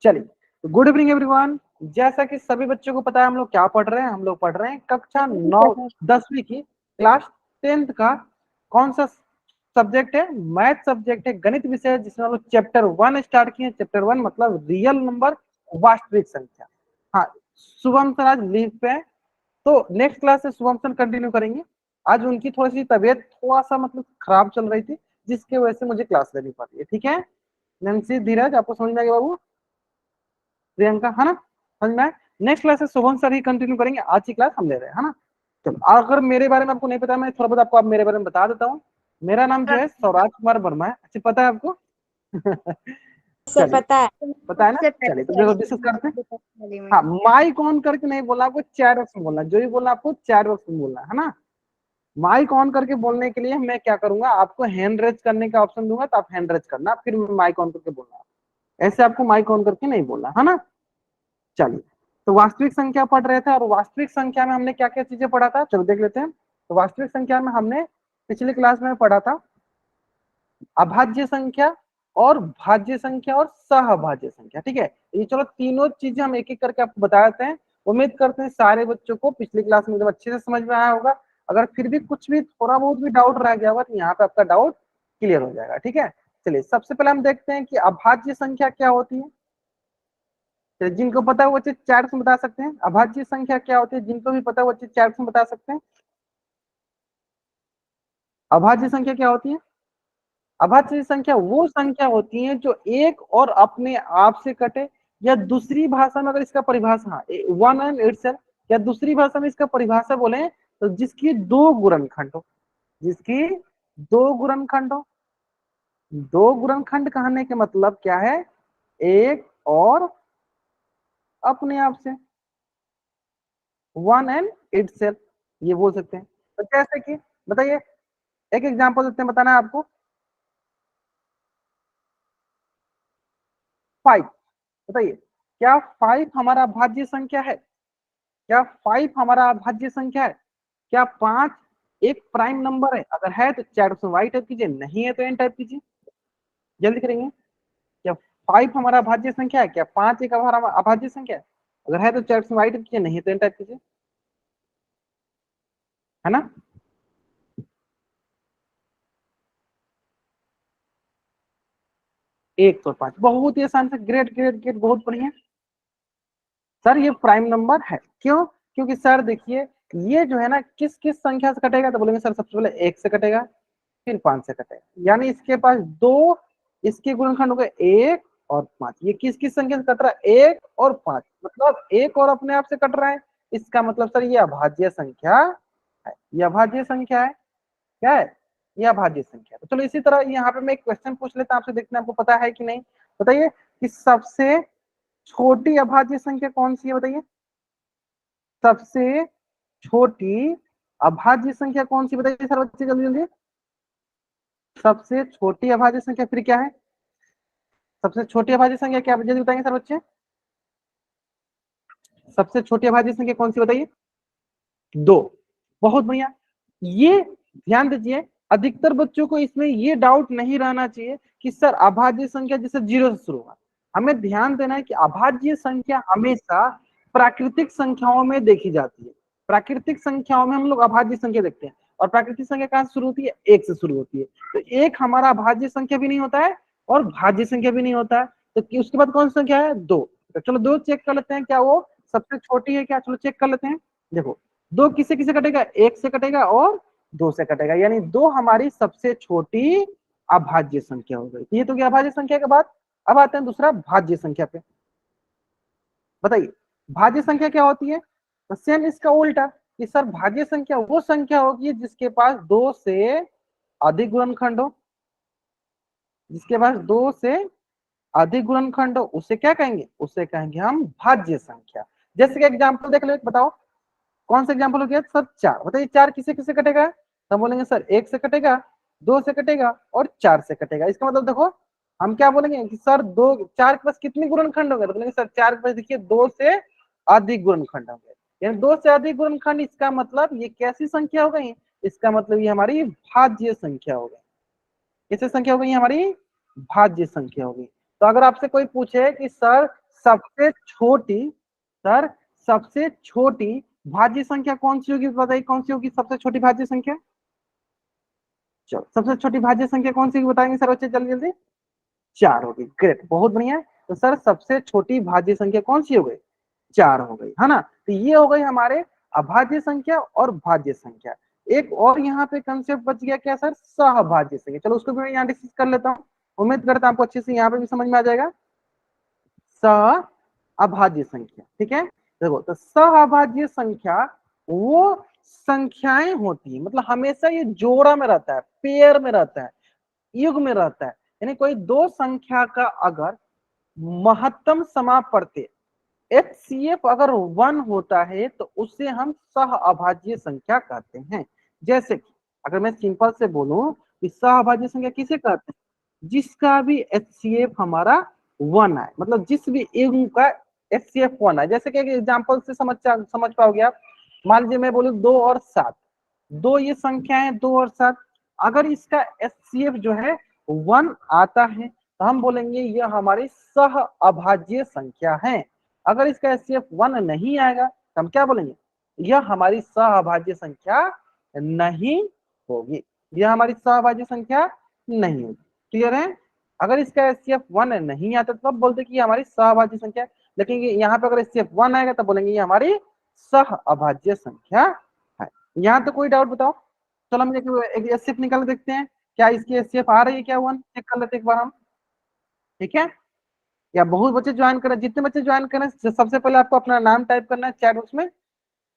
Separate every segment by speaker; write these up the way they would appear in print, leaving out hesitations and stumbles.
Speaker 1: चलिए, तो good evening everyone. जैसा कि सभी बच्चों को पता है हम लोग क्या पढ़ रहे हैं, हम लोग पढ़ रहे हैं कक्षा 9 10वीं की क्लास 10th का कौन सा सब्जेक्ट है, मैथ सब्जेक्ट है, गणित विषय है, जिसमें हम लोग चैप्टर 1 स्टार्ट किए। चैप्टर 1 मतलब रियल नंबर, वास्तविक संख्या। हाँ, शुभम सर आज लीव पे है, तो नेक्स्ट क्लास से शुभम सर कंटिन्यू करेंगे। आज उनकी थोड़ी सी तबीयत थोड़ा सा मतलब खराब चल रही थी, जिसकी वजह से मुझे क्लास लेनी पड़ रही है। ठीक है नंसी, धीरज, आपको समझ में आ गया बाबू? प्रियंका, है ना? समझ में आया? नेक्स्ट क्लास से शुभम सर ही कंटिन्यू करेंगे, आज की क्लास हम ले रहे हैं, है ना? चलो, अगर मेरे बारे में आपको नहीं पता, मैं थोड़ा बहुत आपको आप मेरे बारे में बता देता हूँ। मेरा नाम जो है सौराज कुमार वर्मा है। अच्छा, पता है आपको?
Speaker 2: सर
Speaker 1: चलिए,
Speaker 2: पता है।
Speaker 1: पता है ना? चलिए, तो देखो डिस्कस करते हैं। हाँ, माइक ऑन करके नहीं बोलना आपको, चैट बॉक्स में बोलना। जो भी बोलना आपको चैट बॉक्स में बोलना है ना? माइक ऑन करके बोलने के लिए मैं क्या करूंगा, आपको हैंड रेज करने का ऑप्शन दूंगा, तो आप हैंड रेज करना, फिर माइक ऑन करके बोलना। ऐसे आपको माइक ऑन करके नहीं बोलना, है ना? चलिए, तो वास्तविक संख्या पढ़ रहे थे, और वास्तविक संख्या में हमने क्या क्या चीजें पढ़ा था, चलो देख लेते हैं। तो वास्तविक संख्या में हमने पिछली क्लास में पढ़ा था अभाज्य संख्या और भाज्य संख्या और सहभाज्य संख्या। ठीक है, ये चलो तीनों चीजें हम एक एक करके आपको बता देते हैं। उम्मीद करते हैं सारे बच्चों को पिछली क्लास में एकदम अच्छे से समझ में आया होगा। अगर फिर भी कुछ भी थोड़ा बहुत भी डाउट रह गया होगा, तो यहाँ पे आपका डाउट क्लियर हो जाएगा। ठीक है, चलिए सबसे पहले हम देखते हैं कि अभाज्य संख्या क्या होती है। तो जिनको पता है वो चीज चैट में बता सकते हैं। अभाज्य संख्या क्या होती है, जिनको भी पता है वो चीज चैट में बता सकते हैं। अभाज्य संख्या क्या होती है? अभाज्य संख्या वो संख्या होती है जो एक और अपने आप से कटे, या दूसरी भाषा में अगर इसका परिभाषा वन एंड इटसेल्फ, या दूसरी भाषा में इसका परिभाषा बोले तो जिसकी दो गुणनखंड हो। जिसकी दो गुणनखंड हो। दो गुणनखंड कहने के मतलब क्या है? एक और अपने आप से, वन एंड इटसेल्फ, ये बोल सकते हैं। तो जैसे कि बताइए, एक एग्जांपल देते हैं, बताना है आपको। 5, बताइए क्या 5 हमारा भाज्य संख्या है? क्या 5 हमारा भाज्य संख्या है? क्या 5 एक प्राइम नंबर है? अगर है तो चैट से वाई टाइप कीजिए, नहीं है तो एन टाइप कीजिए, जल्दी करेंगे। क्या 5 हमारा भाज्य संख्या है? क्या 5 एक हमारा अभाज्य संख्या है? अगर है तो चैट से वाई टाइप कीजिए, नहीं तो एन टाइप कीजिए, है ना? 105, बहुत ही आसान से, ग्रेट ग्रेट ग्रेट, बहुत बढ़िया। सर ये प्राइम नंबर है, क्यों? क्योंकि सर देखिए, ये जो है ना किस किस संख्या से कटेगा, तो बोलेंगे सर सबसे पहले 1 से कटेगा, फिर 5 से कटेगा, यानी इसके पास दो, इसके गुणनखंड हो गए 1 और 5। ये किस किस संख्या से कट रहा है? 1 और 5, मतलब 1 और अपने आप से कट रहा है। इसका मतलब सर ये अभाज्य संख्या है। ये अभाज्य संख्या है। क्या है? ये अभाज्य संख्या है। तो चलो इसी तरह यहाँ पे मैं एक क्वेश्चन पूछ लेता हूं आपसे, देखते हैं आपको पता है कि नहीं। बताइए कि सबसे छोटी अभाज्य संख्या कौन सी है? बताइए सबसे छोटी अभाज्य संख्या कौन सी, बताइए सर बच्चे जल्दी जल्दी। सबसे छोटी अभाज्य संख्या फिर क्या है? सबसे छोटी अभाज्य संख्या क्या, जल्दी बताएंगे सर बच्चे। सबसे छोटी अभाज्य संख्या कौन सी बताइए? 2, बहुत बढ़िया। ये ध्यान दीजिए, अधिकतर बच्चों को इसमें ये डाउट नहीं रहना चाहिए कि सर अभाज्य संख्या जैसे 0 से शुरू हुआ। हमें ध्यान देना है कि अभाज्य संख्या हमेशा प्राकृतिक संख्याओं में देखी जाती है। प्राकृतिक संख्याओं में हम लोग अभाज्य संख्या देखते हैं, और प्राकृतिक संख्या कहां से शुरू होती है? 1 से शुरू होती है। तो 1 हमारा अभाज्य संख्या भी नहीं होता है और भाज्य संख्या भी नहीं होता है, तो उसके बाद कौन सी संख्या है? 2। तो चलो 2 चेक कर लेते हैं, क्या वो सबसे छोटी है क्या? चलो चेक कर लेते हैं। देखो, 2 किससे किससे कटेगा? 1 से कटेगा और 2 से कटेगा, यानी 2 हमारी सबसे छोटी अभाज्य संख्या हो गई। ये तो क्या अभाज्य संख्या के बाद। अब आते हैं दूसरा भाज्य संख्या पे। बताइए भाज्य संख्या क्या होती है? तो सेम इसका उल्टा, कि सर भाज्य संख्या वो संख्या होगी जिसके पास 2 से अधिक गुणनखंड हो। जिसके पास 2 से अधिक गुणनखंड हो उसे क्या कहेंगे? उसे कहेंगे हम भाज्य संख्या। जैसे कि एग्जांपल देख लो, बताओ कौन सा एग्जांपल हो गया सर? 4। बताइए 4 किसे किसे कटेगा? तो बोलेंगे सर 1 से कटेगा, 2 से कटेगा और 4 से कटेगा। इसका मतलब देखो, हम क्या बोलेंगे कि सर 2 4 के पास कितने गुणनखंड हो गए? तो बोलेंगे सर 4 के पास देखिए 2 से अधिक गुणनखंड हो गए, यानी 2 से अधिक गुणनखंड। इसका मतलब ये कैसी संख्या हो गई? इसका मतलब ये हमारी भाज्य संख्या हो गई। कैसे संख्या हो गई? हमारी भाज्य संख्या हो गई। तो अगर आपसे कोई पूछे कि सर सबसे छोटी, सर सबसे छोटी भाज्य संख्या कौन सी होगी, बताइए कौन सी होगी सबसे छोटी भाज्य संख्या। चलो सबसे छोटी भाज्य संख्या कौन सी होगी बताएंगे सर बच्चे, जल्दी जल्दी। 4 होगी, ग्रेट, बहुत बढ़िया। तो सर सबसे छोटी भाज्य संख्या कौन सी हो गई, 4 हो गई, है ना। तो ये हो गई हमारे अभाज्य संख्या और भाज्य संख्या। एक और यहाँ पे कंसेप्ट बच गया क्या सर, सहभाज्य संख्या। चलो उसको भी मैं यहाँ डिस्कस कर लेता हूँ, उम्मीद करता हूँ आपको अच्छे से यहाँ पे भी समझ में आ जाएगा। सह अभाज्य संख्या, ठीक है। देखो तो सहअभाज्य संख्या वो संख्याएं होती है, मतलब हमेशा ये जोड़ा में रहता है, पेयर में रहता है, युग में रहता है। यानी कोई दो संख्या का अगर महत्तम समापवर्ती HCF अगर 1 होता है तो उसे हम सहअभाज्य संख्या कहते हैं। जैसे कि अगर मैं सिंपल से बोलूं कि सहअभाज्य संख्या किसे कहते हैं, जिसका भी HCF हमारा 1 है, मतलब जिस भी युग का HCF 1 है। जैसे कि एग्जांपल से समझ पाओगे आप। मान लीजिए मैं बोलूं 2 और 7, दो ये संख्याएं 2 और 7, अगर इसका HCF जो है 1 आता है तो हम बोलेंगे यह हमारी सहअभाज्य संख्या है। अगर इसका HCF 1 नहीं आएगा तो हम क्या बोलेंगे, यह हमारी सहअभाज्य संख्या नहीं होगी, यह हमारी सहअभाज्य संख्या नहीं होगी। क्लियर है। अगर इसका HCF 1 नहीं आता तो तब बोलते कि ये हमारी सहअभाज्य संख्या है, लेकिन यहाँ पे अगर HCF 1 आएगा तो बोलेंगे ये हमारी सहअभाज्य संख्या है। यहाँ तो कोई डाउट बताओ। चलो हम एक HCF निकाल देखते हैं, क्या इसकी HCF आ रही है क्या 1, चेक कर लेते एक बार हम, ठीक है। या बहुत बच्चे ज्वाइन करें, जितने बच्चे ज्वाइन करें सबसे पहले आपको अपना नाम टाइप करना है चैट बॉक्स में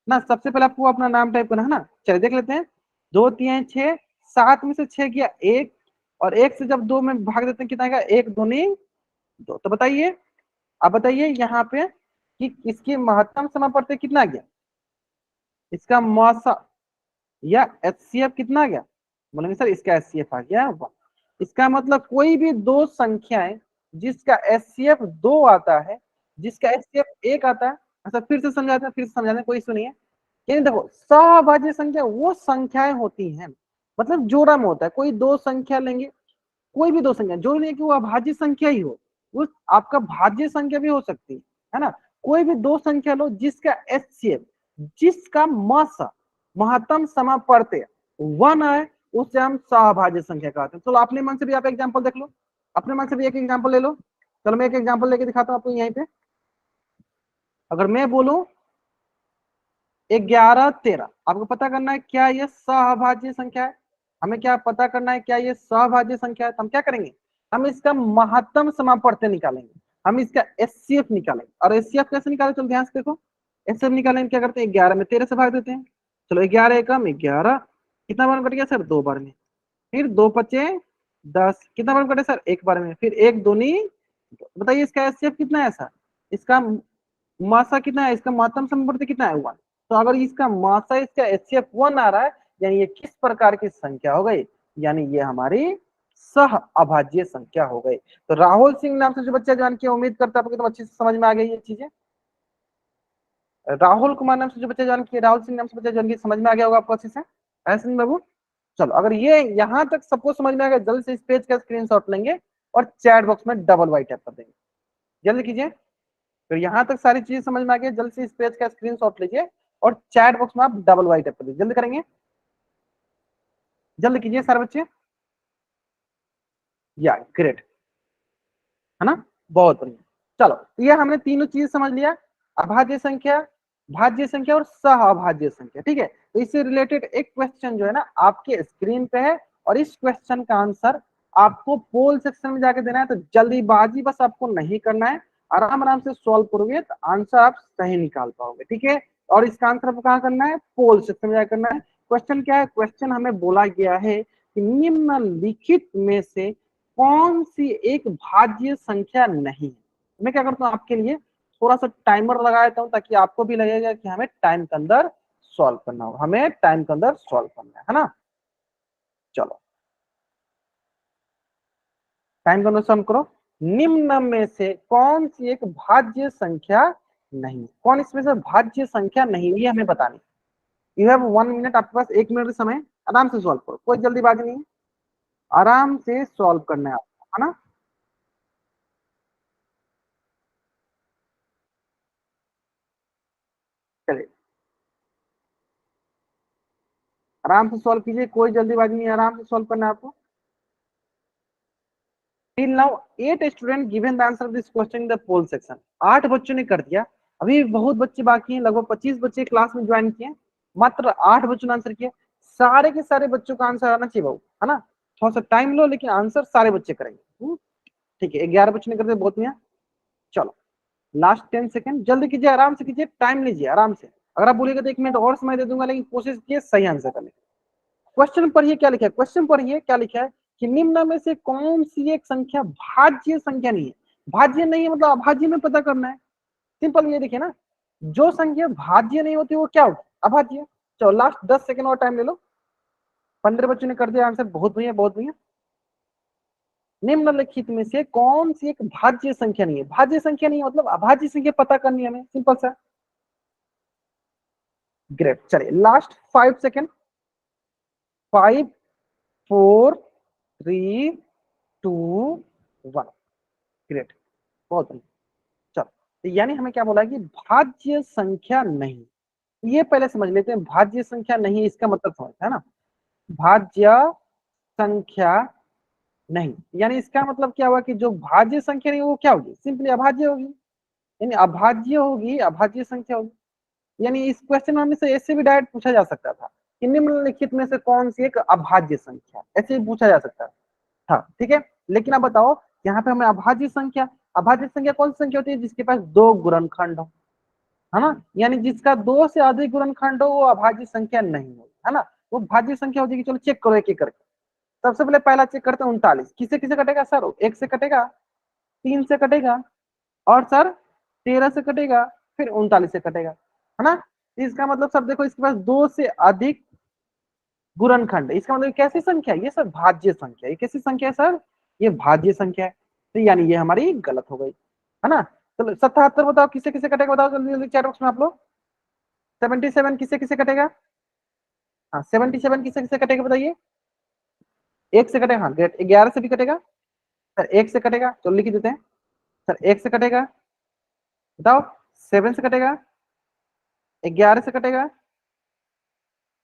Speaker 1: ना, सबसे पहले आपको अपना नाम टाइप करना है ना। चलिए देख लेते हैं, 2 3 6, 7 में से 6 गया 1, और 1 से जब 2 में भाग देते हैं कितना आएगा, 1 दूनी 2। तो बताइए, अब बताइए यहाँ पे कि इसकी महत्तम समापवर्ती कितना गया, इसका मौसा या HCF कितना गया, बोलेंगे सर इसका HCF आ गया 1। इसका मतलब कोई भी दो संख्याएं जिसका HCF 2 आता है, जिसका HCF 1 आता है, अच्छा फिर से समझाते हैं, फिर से समझाते हैं, कोई सुनिए। यानी देखो सहभाज्य संख्या वो संख्याएं होती हैं, मतलब जोड़ा में होता है, कोई दो संख्या लेंगे, कोई भी दो संख्या, जो नहीं कि वो अभाज्य संख्या ही हो, वो आपका भाज्य संख्या भी हो सकती है ना। कोई भी दो संख्या लो जिसका HCF, जिसका महत्तम समापवर्ती 1 है, उससे हम सहभाज्य संख्या कहते हैं। चलो अपने मन से भी आप एग्जांपल देख लो, अपने मन से भी एक एग्जांपल ले लो। चलो मैं एक एग्जांपल लेके दिखाता हूँ आपको यहीं पे। अगर मैं बोलूं 11 13, आपको पता करना है क्या ये सहभाज्य संख्या है, हमें क्या पता करना है क्या ये सहभाज्य संख्या है। तो हम क्या करेंगे, हम इसका महत्तम समापवर्ती निकालेंगे, हम इसका HCF निकालेंगे। और HCF कैसे निकाले, चलो ध्यान से देखो। HCF निकालेंगे क्या करते हैं, 11 में 13 से भाग देते हैं। चलो 11 एकम 11, कितना बार कट गया सर, 2 बार में। फिर 2 पचे 10, कितना बार कटे सर, 1 बार में। फिर 1 दूनी, बताइए इसका HCF कितना है सर, इसका मासा कितना है, इसका महत्तम समापवर्ती कितना है 1। तो अगर इसका मासा इसका HCF 1 आ रहा है, यानी ये किस प्रकार की संख्या हो गई, यानी ये हमारी सह अभाज्य संख्या हो गई। तो राहुल सिंह नाम से जो बच्चा ज्वाइन किया, उम्मीद करता हूं आपको तो अच्छे से समझ में आ गई ये चीजें। राहुल कुमार नाम से जो बच्चा ज्वाइन किया, राहुल सिंह नाम से बच्चा ज्वाइन किया, समझ में आ गया होगा आपको अच्छे से, ऐसे बाबू। चलो अगर ये यहाँ तक सबको समझ में आ गया, जल्द से इस पेज का स्क्रीनशॉट लेंगे और चैट बॉक्स में डबल वाई टैप कर देंगे, जल्दी कीजिए। फिर यहाँ तक सारी चीजें समझ में आ गई, जल्द से इस पेज का स्क्रीनशॉट लीजिए और चैट बॉक्स में आप डबल वाई टैप कर दीजिए, जल्दी करेंगे, जल्दी कीजिए सारे बच्चे। या ग्रेट, है ना, बहुत बढ़िया। चलो ये हमने तीनों चीज समझ लिया, अभाज्य संख्या, भाज्य संख्या और सहअभाज्य संख्या, ठीक है। तो इससे रिलेटेड एक क्वेश्चन जो है ना आपके स्क्रीन पे है, और इस क्वेश्चन का आंसर आपको पोल सेक्शन में जाके देना है। तो जल्दीबाजी बस आपको नहीं करना है, आराम आराम से सॉल्व करोगे तो आंसर आप सही निकाल पाओगे, ठीक है। और इसका आंसर आपको कहाँ करना है, पोल सेक्शन में जाकर करना है। क्वेश्चन क्या है, क्वेश्चन हमें बोला गया है कि निम्नलिखित में से कौन सी एक भाज्य संख्या नहीं है। मैं क्या करता हूँ आपके लिए थोड़ा सा टाइमर लगा देता हूँ, ताकि आपको भी लगेगा कि हमें टाइम के अंदर सॉल्व करना होगा, हमें टाइम के अंदर सॉल्व करना है ना। चलो टाइम के अंदर सॉल्व करो। निम्न में से कौन सी एक भाज्य संख्या नहीं, कौन इसमें से भाज्य संख्या नहीं, ये हमें बतानी। यू हैव 1 मिनट, आपके पास 1 मिनट का समय, आराम से सॉल्व करो, कोई जल्दीबाजी नहीं है, आराम से सॉल्व करना है आपको, है ना। चलिए आराम से सॉल्व कीजिए, कोई जल्दीबाजी नहीं, आराम से सॉल्व करना है आपको। Till now 8 student given the answer of this question in the poll section। 8 बच्चों ने कर दिया, अभी बहुत बच्चे बाकी हैं, लगभग 25 बच्चे क्लास में ज्वाइन किए, मात्र 8 बच्चों ने आंसर किया। सारे के सारे बच्चों का आंसर आना चाहिए बाबू, है ना। थोड़ा सा टाइम लो, लेकिन आंसर सारे बच्चे करेंगे। ठीक है, 11 बच्चों ने कर दिया, बहुत बढ़िया। चलो लास्ट 10 सेकंड, जल्दी कीजिए, आराम से कीजिए, टाइम लीजिए आराम से। अगर आप बोलिएगा तो 1 मिनट और समय दे दूंगा, लेकिन कोशिश कीजिए सही आंसर करने। क्वेश्चन पढ़िए क्या लिखा है, क्वेश्चन पढ़िए क्या लिखा है कि निम्न में से कौन सी एक संख्या भाज्य संख्या नहीं है। भाज्य नहीं है मतलब अभाज्य में पता करना है। सिंपल, ये देखिए ना, जो संख्या भाज्य नहीं होती वो क्या होती, अभाज्य। चलो लास्ट 10 सेकंड और टाइम ले लो। 15 बच्चों ने कर दिया आंसर, बहुत बढ़िया बहुत बढ़िया। निम्नलिखित में से कौन सी एक भाज्य संख्या नहीं है। भाज्य संख्या नहीं है मतलब अभाज्य संख्या पता करनी है हमें, सिंपल सा। ग्रेट, चलिए लास्ट 5 सेकंड। 5 4 3 2 1। ग्रेट, बहुत बढ़िया। चलो, तो यानी हमें क्या बोला है कि भाज्य संख्या नहीं। ये पहले समझ लेते हैं, भाज्य संख्या नहीं इसका मतलब समझ है ना। भाज्य संख्या नहीं यानी इसका मतलब क्या हुआ कि जो भाज्य संख्या नहीं वो क्या होगी, सिंपली अभाज्य होगी। यानी अभाज्य होगी, अभाज्य संख्या होगी। यानी इस क्वेश्चन में से ऐसे भी डायरेक्ट पूछा जा सकता था कि निम्नलिखित में से कौन सी एक अभाज्य संख्या, ऐसे भी पूछा जा सकता था। हाँ ठीक है, लेकिन अब बताओ यहाँ पे हमें अभाज्य संख्या, अभाज्य संख्या कौन सी संख्या होती है जिसके पास 2 गुणनखंड हो, है ना। यानी जिसका 2 से अधिक गुणनखंड हो वो अभाज्य संख्या नहीं हो, है ना, वो भाज्य संख्या हो जाएगी। चलो चेक करो एक एक करके। सबसे पहले पहला चेक करते हैं 39। किसे किसे कटेगा सर, 1 से कटेगा, 3 से कटेगा, और सर 13 से कटेगा, फिर 39 से कटेगा, है ना। इसका मतलब सर देखो इसके पास 2 से अधिक गुणनखंड, इसका मतलब कैसी संख्या है ये सर, भाज्य संख्या। ये कैसी संख्या है सर, ये भाज्य संख्या है। तो यानी ये हमारी गलत हो गई, है ना। चलो 77 बताओ किसे किसे कटेगा, बताओ जल्दी जल्दी चैट बॉक्स में आप लोग। 77 किसे किसे कटेगा, हाँ 77 किसे किसे कटेगा बताइए। 1 से कटेगा, हाँ ग्रेट। 11 से भी कटेगा सर, 1 से कटेगा, चलो लिख देते हैं सर। 1 से कटेगा, बताओ 7 से कटेगा, 11 से कटेगा,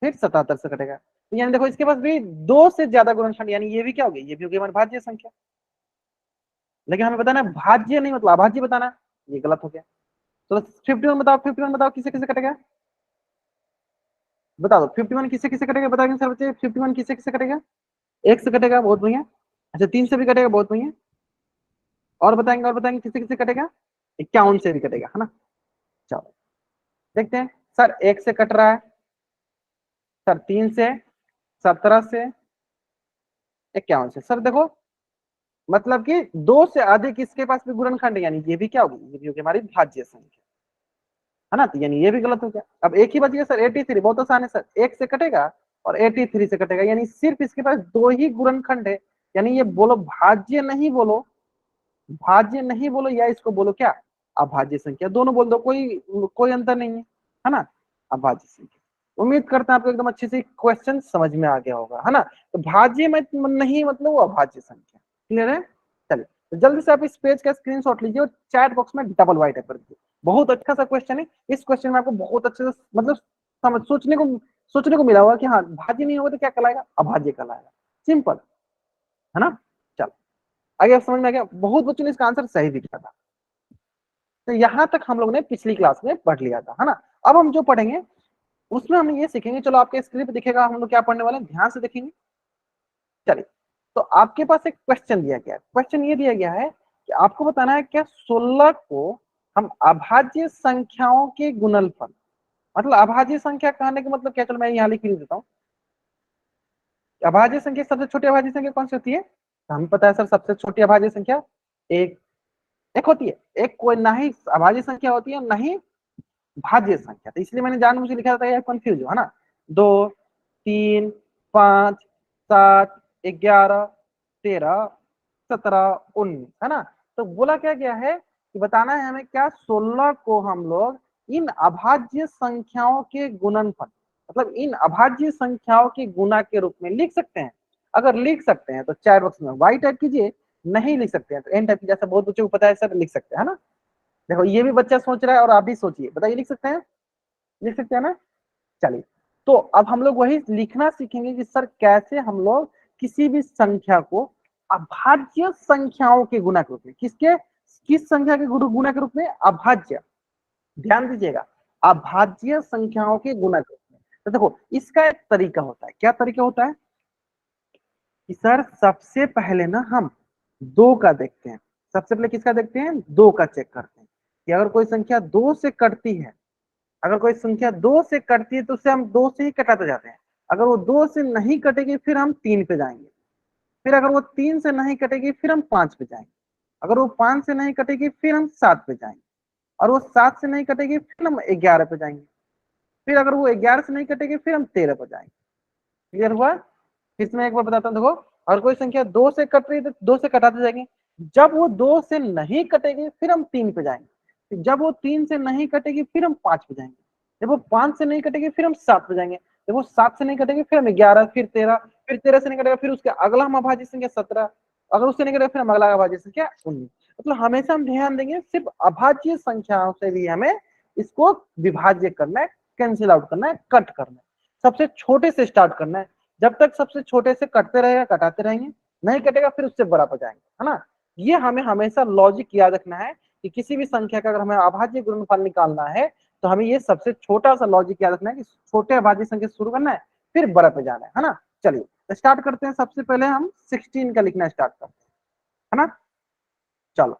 Speaker 1: फिर 77 से कटेगा। तो यानी देखो इसके पास भी 2 से ज्यादा गुणनखंड, यानी ये भी क्या होगी, ये भी होगी हमारी भाज्य संख्या। लेकिन हमें बताना है भाज्य नहीं मतलब अभाज्य बताना, ये गलत हो गया। तो 51 बताओ, 51 बताओ किसे किसे कटेगा, बता दो 51 किसे किसे कटेगा, बताएंगे सर बच्चे 51 किसे किसे कटेगा। 1 से कटेगा, बहुत बढ़िया। अच्छा 3 से भी कटेगा, बहुत बढ़िया। और बताएंगे किसे किसे कटेगा, 51 से भी कटेगा, है ना। चलो देखते हैं सर। 1 से कट रहा है सर, 3 से, 17 से, 51 से। सर देखो मतलब कि 2 से अधिक इसके पास भी गुणनखंड, यानी ये भी क्या होगी, ये भी होगी हमारी भाज्य संख्या, है ना। तो यानी ये भी गलत हो गया। अब एक ही बच गया सर 83, बहुत आसान है सर। 1 से कटेगा और 83 से कटेगा, यानी सिर्फ इसके पास 2 ही गुणनखंड है। यानी ये बोलो भाज्य नहीं बोलो, भाज्य नहीं बोलो, या इसको बोलो क्या, अभाज्य संख्या, दोनों बोल दो, कोई कोई अंतर नहीं है ना। अभाज्य संख्या। उम्मीद करते हैं आपको एकदम अच्छे से क्वेश्चन समझ में आ गया होगा, है ना। तो भाज्य में नहीं मतलब वो अभाज्य संख्या, क्लियर है। चलिए तो जल्दी से आप इस पेज का स्क्रीनशॉट लीजिए और चैट बॉक्स में डबल वाइट कर दीजिए। बहुत अच्छा सा क्वेश्चन है। इस क्वेश्चन में आपको बहुत अच्छे से मतलब समझ सोचने को मिला होगा कि हाँ भाज्य नहीं होगा तो क्या कहलाएगा, अभाज्य कहलाएगा। सिंपल, है ना। चलो आगे आप समझ में आ गया। बहुत बच्चों ने इसका आंसर सही भी किया था। तो यहां तक हम लोग ने पिछली क्लास में पढ़ लिया था, है ना। अब हम जो पढ़ेंगे उसमें हम ये सीखेंगे, चलो आपके स्क्रीन पे दिखेगा हम लोग क्या पढ़ने वाले हैं, ध्यान से देखेंगे। चलिए तो आपके पास एक क्वेश्चन दिया गया है। क्वेश्चन ये दिया गया है कि आपको बताना है क्या 16 को हम अभाज्य संख्याओं के गुणनफल, मतलब अभाज्य संख्या कहने का मतलब क्या, चलो मैं यहाँ लिख देता हूँ। अभाज्य संख्या सबसे छोटी अभाज्य संख्या कौन सी होती है, तो हमें पता है सर सबसे छोटी अभाज्य संख्या एक एक होती है। एक कोई ना ही अभाज्य संख्या होती है ना ही भाज्य संख्या, तो इसलिए मैंने जानबूझ के लिखा था यार कंफ्यूज हो, है ना। 2 3 5 7 11 13 17 19, है ना। तो बोला क्या गया है कि बताना है हमें क्या 16 को हम लोग इन अभाज्य संख्याओं के गुणनफल, मतलब इन अभाज्य संख्याओं के गुणा के रूप में लिख सकते हैं। अगर लिख सकते हैं तो चैट बॉक्स में वाई टाइप कीजिए, नहीं लिख सकते हैं तो एन टाइप कीजिए। जैसा बहुत बच्चों को पता है सर लिख सकते हैं, है ना। देखो ये भी बच्चा सोच रहा है और आप भी सोचिए, बताइए लिख सकते हैं। लिख सकते हैं ना। चलिए, तो अब हम लोग वही लिखना सीखेंगे कि सर कैसे हम लोग किसी भी संख्या को अभाज्य संख्याओं के गुणा के रूप में, किस संख्या के गुणा के रूप में, अभाज्य, ध्यान दीजिएगा, अभाज्य संख्याओं के गुणा के रूप में। तो देखो इसका एक तरीका होता है, क्या तरीका होता है कि सर सबसे पहले ना हम दो का देखते हैं, सबसे पहले किसका देखते हैं, दो का चेक करते हैं कि अगर कोई संख्या दो से कटती है, अगर कोई संख्या दो से कटती है तो उसे हम दो से ही कटाते जाते हैं, अगर वो दो से नहीं कटेगी फिर हम तीन पे जाएंगे, फिर अगर वो तीन से नहीं कटेगी फिर हम पांच पे जाएंगे, अगर वो पांच से नहीं कटेगी फिर हम सात पे जाएंगे, और वो सात से नहीं कटेगी फिर हम 11 पे जाएंगे, फिर अगर वो 11 से नहीं कटेगी फिर हम 13 पे जाएंगे। क्लियर हुआ। फिर मैं एक बार बताता हूँ, देखो अगर कोई संख्या दो से कट रही है तो दो से कटाते जाएंगे, जब वो दो से नहीं कटेगी फिर हम तीन पे जाएंगे, जब वो तीन से नहीं कटेगी फिर हम पांच पे जाएंगे, जब वो पांच से नहीं कटेगी फिर हम सात पे जाएंगे, जब वो सात से नहीं कटेगी फिर हम 11, फिर 13, फिर 13 से नहीं कटेगा फिर उसके अगला हम अभाज्य संख्या 17, अगर उससे नहीं कटेगा फिर हम अगला अभाज्य संख्या 19। मतलब हमेशा हम ध्यान देंगे सिर्फ अभाज्य संख्याओं से भी हमें इसको विभाज्य करना है, कैंसिल आउट करना है, कट करना है, सबसे छोटे से स्टार्ट करना है, जब तक सबसे छोटे से कटते रहेगा कटाते रहेंगे, नहीं कटेगा फिर उससे बड़ा पर जाएंगे, है ना। ये हमें हमेशा लॉजिक याद रखना है कि किसी भी संख्या का अगर हमें अभाज्य गुणनफल निकालना है तो हमें ये सबसे छोटा सा लॉजिक याद रखना है कि छोटे अभाज्य संख्या शुरू करना है फिर बड़ा पे जाना है ना। चलिए तो स्टार्ट करते हैं, सबसे पहले हम 16 का लिखना स्टार्ट करते हैं, है ना। चलो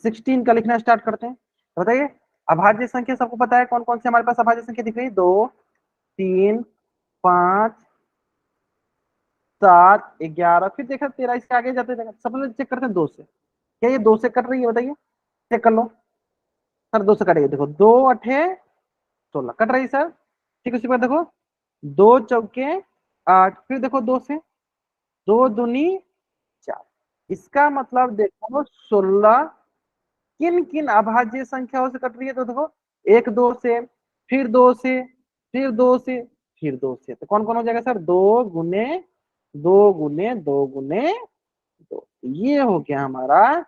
Speaker 1: 16 का लिखना स्टार्ट करते हैं, तो बताइए अभाज्य संख्या सबको पता है कौन कौन सी हमारे पास अभाज्य संख्या दिख रही है, दो, तीन, पांच, सात, 11, फिर देखा 13, इसके आगे जाते देखा, सब लोग चेक करते हैं दो से, क्या ये दो से कट रही है, बताइए चेक कर लो। सर दो से कटेगी, देखो दो अठे 16 कट रही सर, ठीक है। उसी पर देखो दो चौके 8, फिर देखो दो से, दो दूनी 4, इसका मतलब देखो 16 किन किन अभाज्य संख्याओं से कट रही है, तो देखो एक दो से, फिर दो से, फिर दो से, फिर दो से, तो कौन कौन हो जाएगा सर, दो गुने दो गुने दो गुने दो, ये हो गया हमारा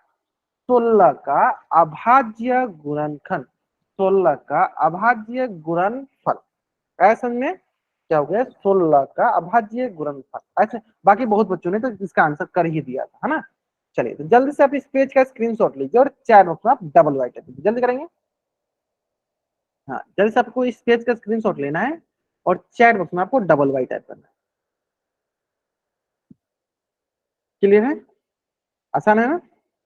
Speaker 1: 16 का अभाज्य गुणनखंड, 16 का अभाज्य गुणनफल। ऐसा में क्या हो गया, 16 का अभाज्य गुणनफल। ऐसे बाकी बहुत बच्चों ने तो इसका आंसर कर ही दिया था, है ना। चलिए तो जल्दी से आप इस पेज का स्क्रीनशॉट लीजिए और चैट बॉक्स में आप डबल वाइट कीजिए, जल्दी करेंगे। हाँ जल्दी से आपको इस पेज का स्क्रीनशॉट लेना है और चैट बॉक्स में आपको डबल वाइट टाइप करना है। क्लियर है, आसान है ना।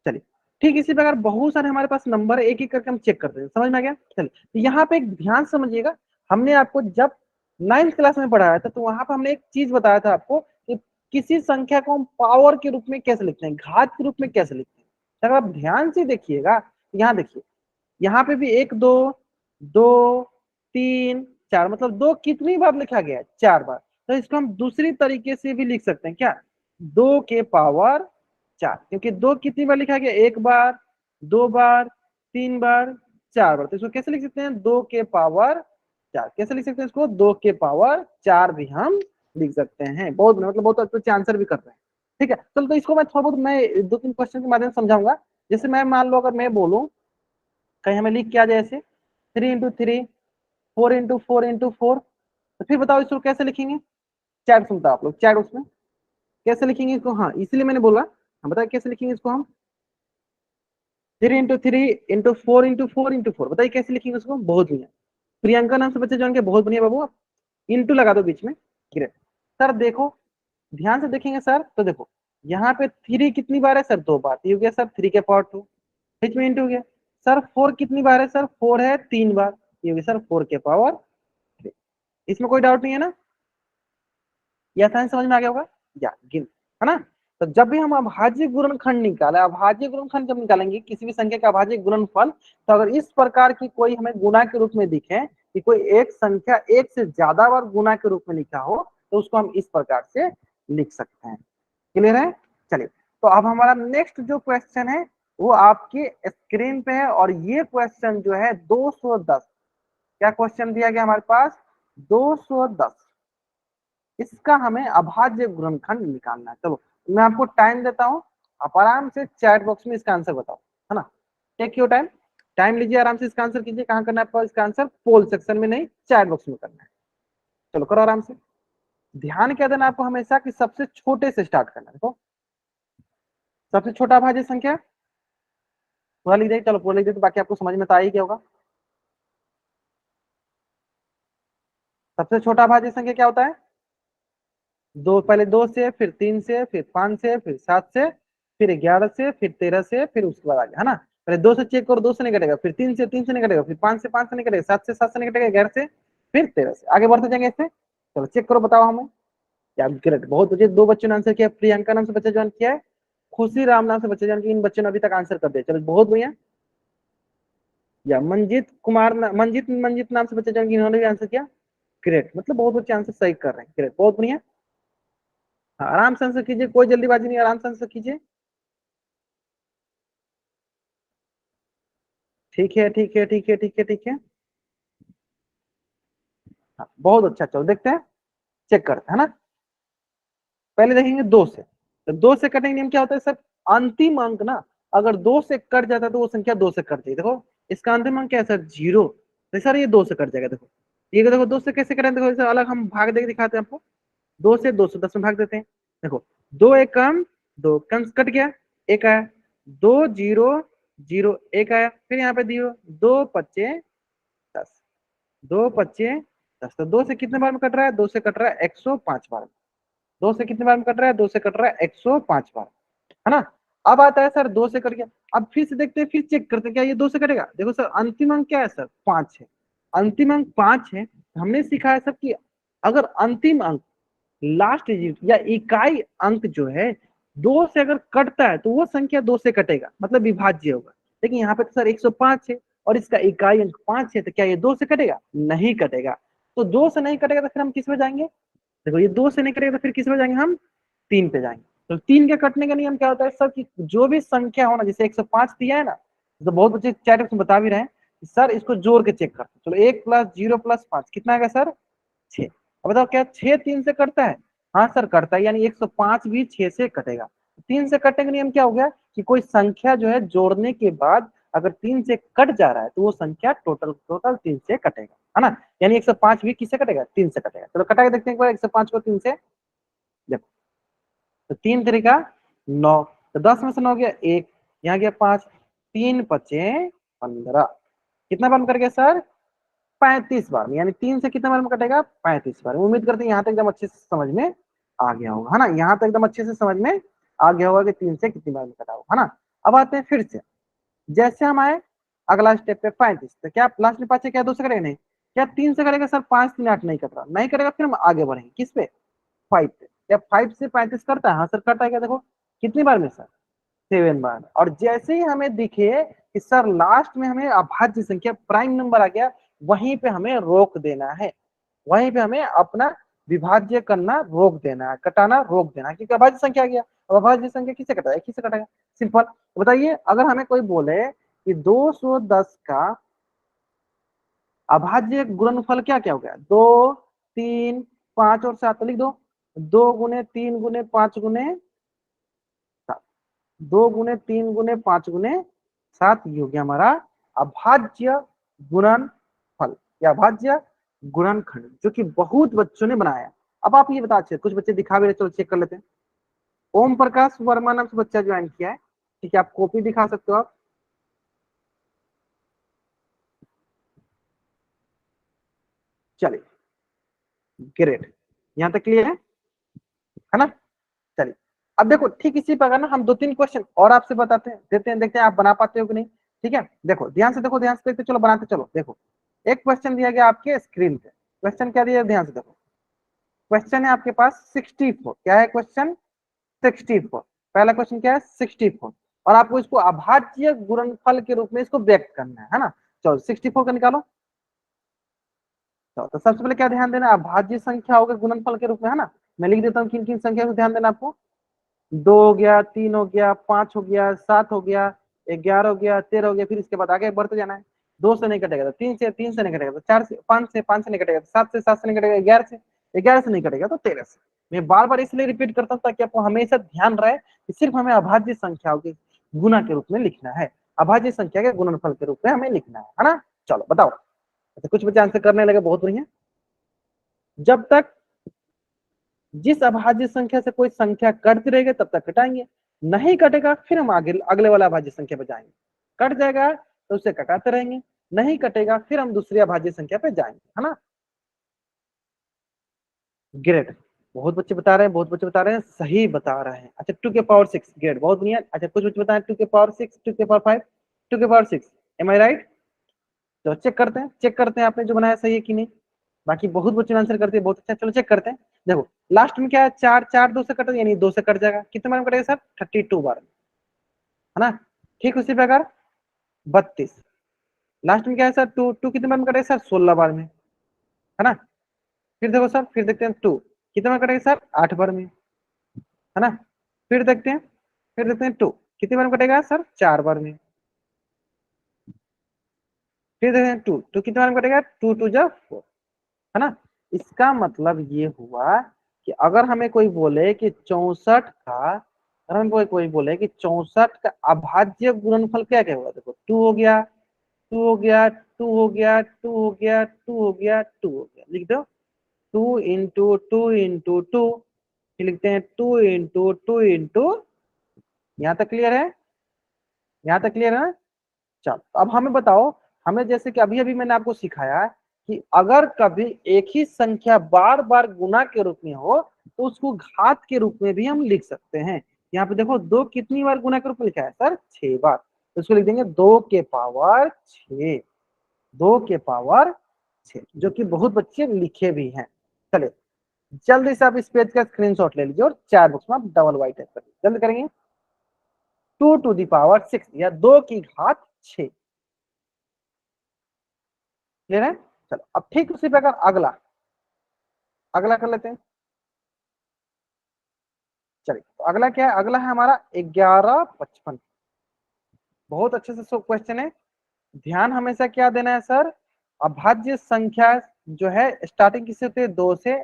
Speaker 1: चलिए ठीक इसी प्रकार बहुत सारे हमारे पास नंबर एक एक करके हम चेक करते हैं, समझ में आ गया। चलिए तो यहाँ पे एक ध्यान समझिएगा, हमने आपको जब 9th क्लास में पढ़ाया था तो वहां पर हमने एक चीज बताया था आपको कि किसी संख्या को हम पावर के रूप में कैसे लिखते हैं, घात के रूप में कैसे लिखते हैं। अगर आप ध्यान से देखिएगा, यहाँ देखिए, यहाँ पे भी एक दो, दो, तीन, चार, मतलब दो कितनी बार लिखा गया है, चार बार। तो इसको हम दूसरी तरीके से भी लिख सकते हैं, क्या, दो के पावर चार, क्योंकि दो कितनी बार लिखा गया, एक बार, दो बार, तीन बार, चार बार, तो इसको कैसे लिख सकते हैं, दो के पावर चार। कैसे लिख सकते हैं इसको, दो के पावर चार भी हम लिख सकते हैं। बहुत मतलब बहुत अच्छे आंसर भी कर रहे हैं, ठीक है। चलो तो इसको मैं थोड़ा बहुत मैं दो तीन क्वेश्चन के माध्यम से समझाऊंगा। जैसे मैं मान लो अगर मैं बोलूं कहीं हमें लिख के आ जाए ऐसे 3 × 3, 4 × 4 × 4, तो फिर बताओ इसको कैसे लिखेंगे, चैट सुनता आप लोग, चैट उसमें कैसे लिखेंगे इसको, हाँ इसलिए मैंने बोला, हम बताइए कैसे लिखेंगे इसको हम, 3 × 3 × 4 × 4 × 4, बताइए कैसे लिखेंगे उसको, बहुत बढ़िया। प्रियंका नाम से बच्चे जान के, बहुत बढ़िया बाबू, आप इंटू लगा दो बीच में, ग्रेट। सर देखो ध्यान से देखेंगे सर, तो देखो यहाँ पे थ्री कितनी बार है सर, दो बार, ये हो गया सर 3 के पावर 2, बीच में इंटू हो गया। सर फोर कितनी बार है सर, फोर है 3 बार, ये हो गया सर 4 के पावर 3। इसमें कोई डाउट नहीं है ना, यह साइंस समझ में आ गया होगा, या गिन, है ना। तो जब भी हम अभाज्य गुणनखंड निकाले, अभाज्य गुणनखंड जब निकालेंगे किसी भी संख्या का अभाज्य गुणनफल, तो अगर इस प्रकार की कोई हमें गुणा के रूप में दिखे कि कोई एक संख्या एक से ज्यादा बार गुणा के रूप में लिखा हो, तो उसको हम इस प्रकार से लिख सकते हैं। क्लियर है। चलिए तो अब हमारा नेक्स्ट जो क्वेश्चन है वो आपकी स्क्रीन पे है, और ये क्वेश्चन जो है 210, क्या क्वेश्चन दिया गया हमारे पास, 210, इसका हमें अभाज्य गुणनखंड निकालना है। चलो मैं आपको टाइम देता हूं, आप आराम से चैट बॉक्स में इसका आंसर बताओ, है ना, टेक योर टाइम। टाइम लीजिए, आराम से इसका आंसर कीजिए। कहाँ करना है आपको इसका आंसर? पोल सेक्शन में नहीं, चैट बॉक्स में करना है। चलो करो आराम से। ध्यान क्या देना आपको हमेशा कि सबसे छोटे से स्टार्ट करना है। देखो सबसे छोटा अभाज्य संख्या पूरा लिख दे, चलो पूरा लिख दे, तो बाकी आपको समझ में तो आ ही गया होगा। सबसे छोटा अभाज्य संख्या क्या होता है? दो, पहले 2 से, फिर 3 से, फिर 5 से, फिर 7 से, फिर 11 से, फिर 13 से, फिर उसके बाद आगे, है ना। पहले 2 से चेक करो, 2 से नहीं कटेगा, फिर 3 से, 3 से नहीं कटेगा, फिर 5 से 5 से नहीं कटेगा, 7 से 7 से नहीं कटेगा, 11 से, फिर 13 से, आगे बढ़ते जाएंगे इससे। चलो चेक करो, बताओ हमें। क्या ग्रेट, बहुत अच्छे। 2 बच्चों ने आंसर किया, प्रियंका नाम से बच्चा ज्वाइन किया है, खुशी राम नाम से बच्चा ज्वाइन किया। इन बच्चों ने अभी तक आंसर कर दिया, चलो बहुत बढ़िया। या मंजीत कुमार मंजीत नाम से बच्चा ज्वाइन किया, इन्होंने भी आंसर किया। ग्रेट, मतलब बहुत अच्छे आंसर सही कर रहे हैं। ग्रेट, बहुत बढ़िया। हाँ, आराम से आंसर कीजिए, कोई जल्दीबाजी नहीं, आराम से आंसर कीजिए। ठीक है ठीक है ठीक है ठीक है ठीक है। हाँ, बहुत अच्छा। चलो देखते हैं, चेक करते हैं, है ना। पहले देखेंगे 2 से, तो 2 से कटेंगे नियम क्या होता है सर? अंतिम अंक ना अगर 2 से कट जाता है तो वो संख्या 2 से कट जाएगी। देखो इसका अंतिम अंक क्या है सर? 0। तो सर ये 2 से कट जाएगा। देखो ये देखो 2 से कैसे कटें, देखो इसे अलग हम भाग देके दिखाते हैं आपको। 2 से 210 में भाग देते हैं। देखो 2 एक कम, 2 कम कट गया, एक आया, 2 0 0 एक आया, फिर यहाँ पे दियो 2 पच्चे 10, 2 पच्चे 10। तो 2 से कितने बार में कट रहा है? 2 से कट रहा है 105 बार। 2 से कितने बार में कट रहा है? 2 से कट रहा है 105 बार, है ना। अब आता है सर 2 से कट गया, अब फिर से देखते हैं, फिर चेक करते हैं क्या ये 2 से कटेगा। देखो सर अंतिम अंक क्या है सर? 5 है। अंतिम अंक 5 है। हमने सीखा है सर कि अगर अंतिम अंक लास्ट डिजिट या इकाई अंक जो है 2 से अगर कटता है तो वो संख्या 2 से कटेगा, मतलब विभाज्य होगा। लेकिन यहाँ पे तो सर 105 है और इसका इकाई अंक 5 है, तो क्या ये 2 से कटेगा? नहीं कटेगा। तो 2 से नहीं कटेगा तो फिर हम किस में जाएंगे? देखो ये 2 से नहीं कटेगा तो फिर किस में जाएंगे? हम 3 पे जाएंगे। तो 3 के कटने का नियम क्या होता है सर? कि जो भी संख्या हो ना, जैसे 105 दिया है ना, तो बहुत बच्चे चैट में बता भी रहे हैं कि सर इसको जोड़ के चेक करते चलो। 1 + 0 + 5 कितना आएगा सर? 6। अब बताओ क्या 6 3 से कटता है? हाँ सर कटता है, यानी 105 भी 6 से कटेगा। 3 से कटने का नियम क्या हो गया कि कोई संख्या जो है जोड़ने के बाद अगर 3 से कट जा रहा है तो वो संख्या टोटल टोटल 3 से कटेगा, है ना। यानी 105 भी किससे कटेगा? 3 से कटेगा। चलो कटा के देखते हैं एक बार 105 को 3 से। देखो तो 3 तरीका 9, तो 10 में से 9 गया 1, यहाँ गया 5, 3 पचे 15, कितना बार में कट गया सर? 35 बार में। यानी 3 से कितने बार में कटेगा? 35 बार में। उम्मीद करते हैं यहाँ तक एकदम अच्छे से समझ में आ गया होगा, है ना। यहाँ तक एकदम अच्छे से समझ में आ गया होगा कि 3 से कितनी बार में कटा होगा, है ना। अब आते हैं फिर से, जैसे हम आए अगला स्टेप पे 35, तो क्या लास्ट में 5 से क्या 2 से करेगा? नहीं। क्या 3 से करेगा सर? 5 3 8 नहीं कट रहा, नहीं करेगा। फिर हम आगे बढ़ेंगे किस पे? 5 पे। क्या 5 से 35 करता है? हाँ सर करता है। क्या देखो कितनी बार में सर? 7 बार। और जैसे ही हमें दिखे कि सर लास्ट में हमें अभाज्य संख्या प्राइम नंबर आ गया, वहीं पे हमें रोक देना है, वहीं पे हमें अपना विभाज्य करना रोक देना है, कटाना रोक देना है, क्योंकि अभाज्य संख्या आ गया। अब अभाज्य संख्या किससे कटा है? किससे कटेगा? सिंपल। बताइए अगर हमें कोई बोले कि 210 का अभाज्य गुणनफल क्या क्या हो गया? 2 3 5 और 7, लिख दो। 2 गुने 3 गुने 5 गुने 7, 2 गुने 3 गुने 5 गुने 7, ये हो गया हमारा अभाज्य गुणनफल या अभाज्य गुणनखंड, जो कि बहुत बच्चों ने बनाया। अब आप ये बता, कुछ बच्चे दिखा भी रहे, चलो चेक कर लेते हैं। ओम प्रकाश वर्मा नाम से बच्चा ज्वाइन किया है, ठीक है। आप कॉपी दिखा सकते हो आप। चलिए ग्रेट, यहाँ तक क्लियर है ना। चलिए अब देखो ठीक इसी प्रकार ना हम 2 3 क्वेश्चन और आपसे बताते हैं, देते हैं, देखते हैं आप बना पाते हो कि नहीं। ठीक है, देखो ध्यान से देखो, ध्यान से देखते, चलो बनाते चलो। देखो एक क्वेश्चन दिया गया आपके स्क्रीन पे। क्वेश्चन क्या दिया? ध्यान से देखो। क्वेश्चन है आपके पास 64। क्या है क्वेश्चन? 64। पहला क्वेश्चन क्या है? 64। और आपको इसको अभाज्य गुणनफल के रूप में इसको व्यक्त करना है ना। चलो 64 का निकालो। तो सबसे पहले क्या ध्यान देना? अभाज्य संख्या होगा गुणनफल के रूप में, है ना। मैं लिख देता हूँ किन किन संख्या को ध्यान देना आपको। 2 हो गया, 3 हो गया, 5 हो गया, 7 हो गया, 11 हो गया, 13 हो गया। फिर इसके बाद आगे बढ़ते जाना है। 2 से नहीं कटेगा तो 3 से नहीं कटेगा तो 4 से, 5 से नहीं कटेगा तो 7 से नहीं कटेगा, 11 से नहीं कटेगा तो 13 से। मैं बार बार इसलिए रिपीट करता हूँ ताकि आपको हमेशा ध्यान रहे कि सिर्फ हमें अभाज्य संख्याओं के गुना के रूप में लिखना है। अभाज्य संख्या के गुणनफल के रूप में हमें लिखना है ना। चलो बताओ। अच्छा कुछ बच्चे आंसर करने लगे, बहुत बढ़िया। जब तक जिस अभाज्य संख्या से कोई संख्या कटती रहेगी तब तक कटाएंगे, नहीं कटेगा फिर हम आगे अगले वाला अभाज्य संख्या पे जाएंगे। कट जाएगा तो उसे कटाते रहेंगे, नहीं कटेगा फिर हम दूसरी अभाज्य संख्या पे जाएंगे, है ना। ग्रेट, बहुत बच्चे बता रहे हैं, बहुत बच्चे बता रहे हैं, सही बता रहे हैं। अच्छा 2 के पावर 6, ग्रेट, बहुत बढ़िया। अच्छा कुछ बच्चे बताएं 2 के पावर 6, 2 के पावर 5, 2 के पावर 6, एम आई राइट। तो चेक करते हैं, चेक करते हैं आपने जो बनाया सही है कि नहीं। बाकी बहुत बच्चे आंसर करते हैं, बहुत अच्छा। चलो चेक करते हैं। देखो लास्ट में क्या है, 4, 4 2 से कट, यानी 2 से कट जाएगा। कितने बार में कटेगा सर, 32 बार में, है ना। ठीक उसी प्रकार 32, लास्ट में क्या है सर, 2, 2 कितने बार में कटेगा सर, 16 बार में, है ना। फिर देखो सर, फिर देखते हैं 2 कितने बार कटेगा सर, 8 बार में, है ना। फिर देखते हैं, फिर देखते हैं 2 कितने बार में कटेगा सर, 4 बार में। फिर देखते हैं 2, 2 कितने बार में कटेगा, 2 2 जा 4, है ना। इसका मतलब ये हुआ कि अगर हमें कोई बोले कि 64 का, अगर हमें कोई बोले कि 64 का अभाज्य गुणनफल क्या क्या होगा, देखो 2 हो गया, 2 हो गया, 2 हो गया, 2 हो गया, 2 हो गया, 2 हो गया, लिख दो 2 इंटू 2 इंटू 2, लिखते हैं 2 इंटू 2 इंटू। यहाँ तक क्लियर है, यहाँ तक क्लियर है ना। चलो अब हमें बताओ, हमें जैसे कि अभी अभी मैंने आपको सिखाया कि अगर कभी एक ही संख्या बार बार गुना के रूप में हो तो उसको घात के रूप में भी हम लिख सकते हैं। यहाँ पे देखो 2 कितनी बार गुना के रूप में लिखा है सर, 6 बार, तो इसको लिख देंगे 2 के पावर 6, 2 के पावर 6, जो कि बहुत बच्चे लिखे भी हैं। चलिए जल्दी से आप इस पेज का स्क्रीनशॉट ले लीजिए और 4 बॉक्स में आप डबल वाइट टाइप करिए, जल्दी करेंगे। 2 टू द पावर 6 या 2 की घात 6, क्लियर है। चलो अब ठीक उसी प्रकार अगला, अगला कर लेते हैं। चलिए तो अगला क्या है, अगला है हमारा 1155। बहुत अच्छे से क्वेश्चन है। ध्यान हमेशा क्या देना है सर, अभाज्य संख्या जो है स्टार्टिंग किससे होती है, 2 से,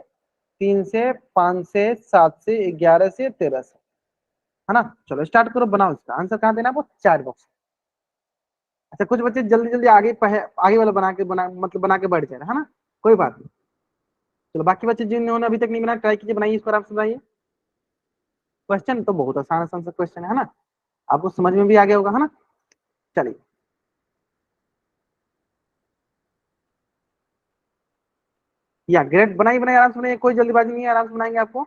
Speaker 1: 3 से, 5 से, 7 से, 11 से, 13 से, है ना। चलो स्टार्ट करो, बनाओ इसका आंसर कहाँ देना है, वो 4 बॉक्स। अच्छा कुछ बच्चे जल्दी जल्दी आगे आगे वाला मतलब बना के बैठ जाए, है ना, कोई बात नहीं। चलो बाकी बच्चे जिन्होंने अभी तक नहीं बनाया ट्राई कीजिए, बनाइए, इस पर आप बनाइए। क्वेश्चन तो बहुत आसान आसान सा क्वेश्चन है ना, आपको समझ में भी आ गया होगा, है ना। चलिए या ग्रेड, बनाइए बनाइए, आराम से बनाइए, कोई जल्दीबाजी नहीं है, आराम से बनाएंगे आपको।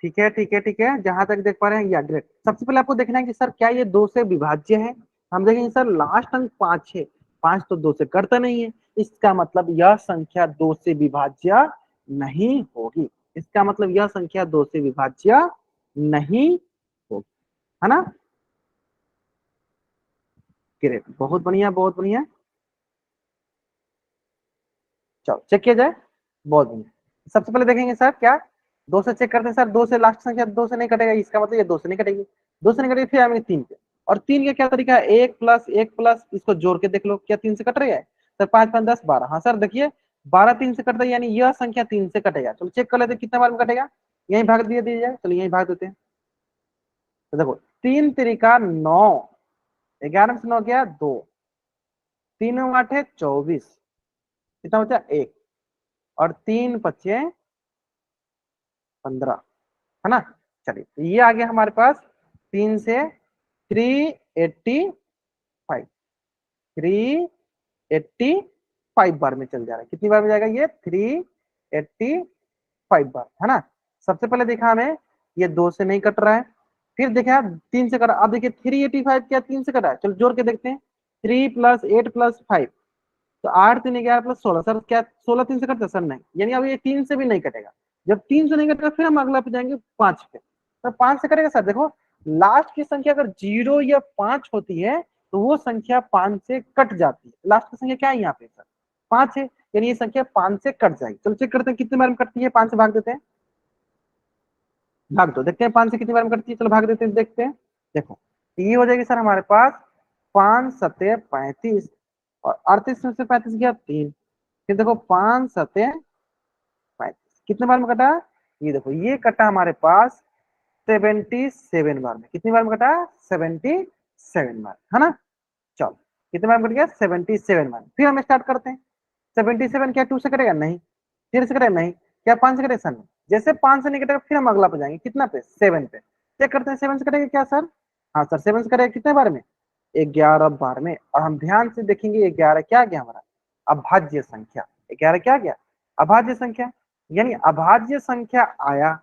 Speaker 1: ठीक है ठीक है ठीक है, जहां तक देख पा रहे हैं या ग्रेड। सबसे पहले आपको देखना है कि सर क्या ये 2 से विभाज्य है। हम देखेंगे सर लास्ट अंक 5 है, 5 तो 2 से करता नहीं है, इसका मतलब यह संख्या 2 से विभाज्य नहीं होगी, इसका मतलब यह संख्या 2 से विभाज्य नहीं होगी, है ना। ग्रेट, बहुत बढ़िया बहुत बढ़िया। चलो चेक किया जाए, बहुत बढ़िया। सबसे पहले देखेंगे सर क्या, 2 से चेक करते हैं सर, 2 से लास्ट संख्या 2 से नहीं कटेगा, इसका मतलब ये 2 से नहीं कटेगी, 2 से नहीं कटेगी, फिर आएंगे 3 पे, और 3 का क्या तरीका है, 1 प्लस 1 प्लस, इसको जोड़ के देख लो क्या 3 से कट रही है सर, 5 5 10 12, हाँ सर देखिए 12 3 से कटता है, यानी यह संख्या 3 से कटेगा। चलो चेक कर लेते हैं कितने बार में कटेगा, यही भाग दिया दीजिए, चलो यही भाग देते हैं। तो देखो 3 तरीका 9, 11 से 9 गया 2, 3 8 है 24, कितना बचा 1, और 3 बचे 15, है ना। चलिए तो ये आ गया हमारे पास 3 से 385, 385 बार में चल जा रहा है, कितनी बार में जाएगा ये, 385 बार, है ना। सबसे पहले देखा हमें ये 2 से नहीं कट रहा है, फिर देखा 3 से कटा, अब देखिए 385 क्या 3 से कटा है, चलो जोड़ के देखते हैं, 3 प्लस 8 प्लस 5, तो 8 3 11 प्लस 16, सर क्या 16 3 से कटता सर, नहीं, यानी अब ये 3 से भी नहीं कटेगा। जब 3 से नहीं कटेगा फिर हम अगला पे जाएंगे 5 पे, तो 5 से कटेगा सर। देखो लास्ट की संख्या अगर 0 या 5 होती है तो वो संख्या 5 से कट जाती है, लास्ट की संख्या क्या है यहाँ पे सर, 5 है, यानी ये संख्या 5 से कट जाएगी। चलो चेक करते हैं कितने बार में कटती है, 5 से भाग देते हैं, भाग दो, देखते हैं 5 से कितनी बार में कटती है, चलो भाग देते हैं देखते हैं। देखो ये हो जाएगी सर हमारे पास 5 सते 35 और 38 में से 35 गया 3। फिर देखो 5 सते 35 कितने बार में कटा, ये देखो ये कटा हमारे पास 77 बार में। कितनी बार में कटा, 77 बार, है ना। चलो कितने बार में कट गया, 77 बार। फिर हम स्टार्ट करते हैं। 77 क्या 2 से कटेगा, नहीं। 3 से कटेगा, नहीं। क्या 5 से कटेगा, सर नहीं। जैसे 5 से नहीं कटेगा फिर हम अगला पे जाएंगे, कितना पे, 7 पे। चेक करते हैं 7 से कटेगा क्या सर, हाँ सर 7 से कटेगा कितने बार में, 11 बार में। और हम ध्यान से देखेंगे 11 क्या गया हमारा, अभाज्य संख्या। 11 क्या गया, अभाज्य संख्या। यानी अभाज्य संख्या आया,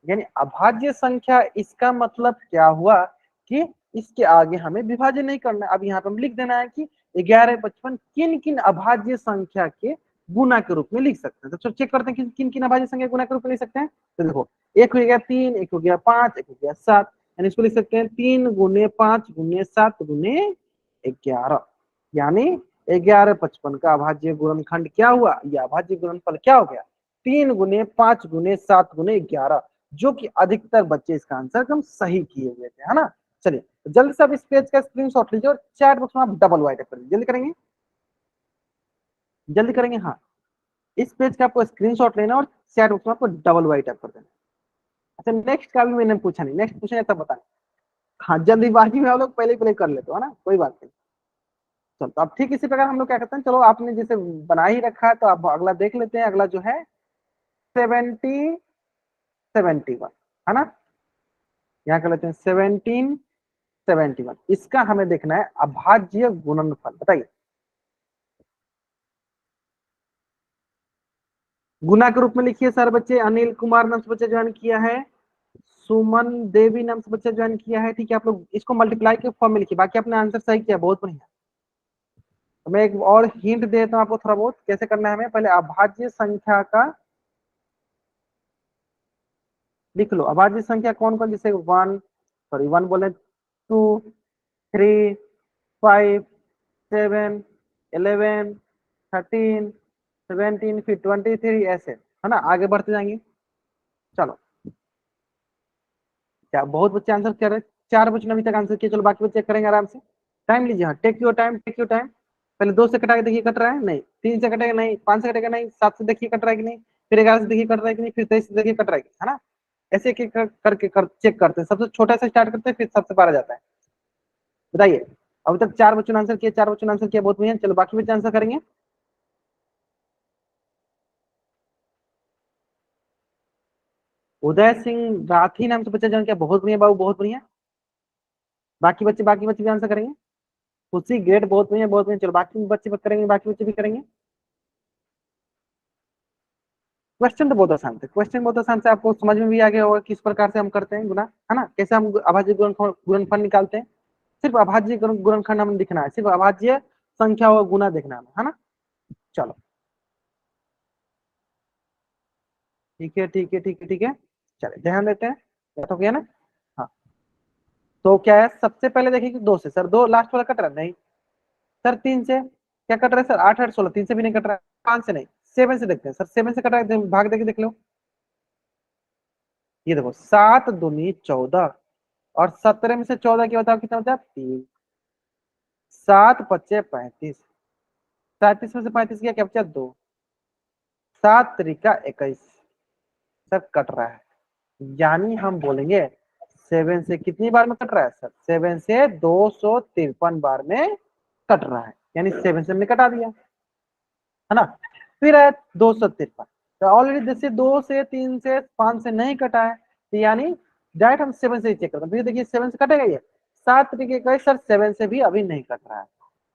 Speaker 1: यानी अभाज्य संख्या, इसका मतलब क्या हुआ कि इसके आगे हमें विभाजन नहीं करना। अब यहाँ पे हम लिख देना है कि 11/55 किन किन अभाज्य संख्या के गुना के रूप में लिख सकते हैं। तो चेक करते हैं कि किन किन अभाज्य संख्या गुना के रूप में लिख सकते हैं। तो देखो, एक हो गया 3, एक हो गया 5, एक हो गया 7, यानी इसको लिख सकते हैं 3 गुने 5 गुने 7 गुने 11। यानी 11/55 का अभाज्य गुणनखंड क्या हुआ, यह अभाज्य गुणनफल क्या हो गया, 3 गुने 5 गुने 7 गुने 11, जो कि अधिकतर बच्चे इसका आंसर एकदम सही किए हुए थे, है ना। चलिए तो जल्दी से आप इस पेज का स्क्रीनशॉट लीजिए और चैट बॉक्स में आप डबल वाइट कर लीजिए। जल्दी करेंगे, जल्दी करेंगे, हाँ। इस पेज का आपको स्क्रीनशॉट लेना और चैट बॉक्स में आपको डबल वाइट कर देना। अच्छा, नेक्स्ट का भी मैंने पूछा नहीं, नेक्स्ट पूछेंगे तब बताएं। हाँ, जल्दीबाजी में आप लोग पहले पहले कर लेते हो, है ना, कोई बात नहीं। चलो तो अब ठीक इसी प्रकार हम लोग क्या करते हैं, चलो आपने जैसे बना ही रखा है तो आप अगला देख लेते हैं। अगला जो है 7071, है ना। यहाँ कर लेते हैं 1771। इसका हमें देखना है अभाज्य गुणनफल। बताइए, गुना के रूप में लिखिए सर बच्चे। अनिल कुमार नाम से बच्चा ज्वाइन किया है, सुमन देवी नाम से बच्चा ज्वाइन किया है। ठीक है, आप लोग इसको मल्टीप्लाई के फॉर्म में लिखिए। बाकी आपने आंसर सही किया, बहुत बढ़िया। तो मैं एक और हिंट दे देता हूँ आपको थोड़ा बहुत, कैसे करना है हमें। पहले अभाज्य संख्या का लिख लो। अभाज्य संख्या कौन कौन, जैसे 1, सॉरी 1 बोले, 2, 3, 5, 7, 11, 13, 17, फिर 23, ऐसे, है ना, आगे बढ़ते जाएंगे। चलो, क्या बहुत बच्चे आंसर कर रहे हैं, 4 बच्चों ने अभी तक आंसर किया। चलो बाकी बच्चे करेंगे आराम से। टाइम लीजिए, हाँ, take your time, take your time. पहले 2 से कटा के देखिए कट रहा है, नहीं। 3 से कटेगा, नहीं। 5 से कटेगा, नहीं। 7 से देखिए कट रहा है कि नहीं। फिर 11 से देखिए कट रहा है कि नहीं। फिर 23 से देखिए कट रहा है कि नहीं, है ना। ऐसे एक एक करके चेक करते हैं। सबसे छोटा से स्टार्ट करते हैं, फिर सबसे बड़ा जाता है। बताइए, अभी तक 4 बच्चों ने आंसर किया, 4 बच्चों ने आंसर किया, बहुत बढ़िया। चलो बाकी बच्चे आंसर करेंगे। उदय सिंह राठी नाम से बच्चा ज्वाइन किया, बहुत बढ़िया बाबू, बहुत बढ़िया। बाकी बच्चे भी आंसर करेंगे। खुशी, ग्रेट, बहुत बढ़िया, बहुत बढ़िया। चलो बाकी बच्चे भी करेंगे, बाकी बच्चे भी करेंगे। क्वेश्चन तो बहुत आसान थे, क्वेश्चन बहुत आसान से आपको समझ में भी आ गया होगा किस प्रकार से हम करते हैं गुना, है ना, कैसे हम अभाज्य गुणनफल निकालते हैं। सिर्फ अभाज्य गुणनखंड हमें दिखना है, सिर्फ अभाज्य संख्या और गुना देखना है ना। चलो ठीक है, ठीक है, ठीक है, ठीक है। चलो ध्यान देते हैं, हो गया ना। हाँ, तो क्या है, सबसे पहले देखिए कि 2 से, सर 2 लास्ट वाला कट रहा है, नहीं। सर 3 से क्या कट रहा है, सर 8 8 16, 3 से भी नहीं कट रहा है। 5 से नहीं, 7 से देखते हैं, सर 7 से कट रहा है, भाग देके देख लो। ये देखो, 7 दूनी 14 और 17 में से 14 क्या बताओ कितना होता है, 3। 7 पच्चे 35, 37 में से 35 गया, क्या बचा, 2। 7 त्रिका 21, सर कट रहा है। यानी हम बोलेंगे 7 से कितनी बार में कट रहा है, सर 7 से 253 बार में कट रहा है। यानी 7 से हमने कटा दिया, है ना। फिर है 253, तो ऑलरेडी जैसे 2 से 3 से 5 से नहीं कटा है, तो यानी डायरेक्ट हम 7 से ही चेक करते हैं। फिर देखिए 7 से कटेगा ये, 7 तरीके का, सर 7 से भी अभी नहीं कट रहा है।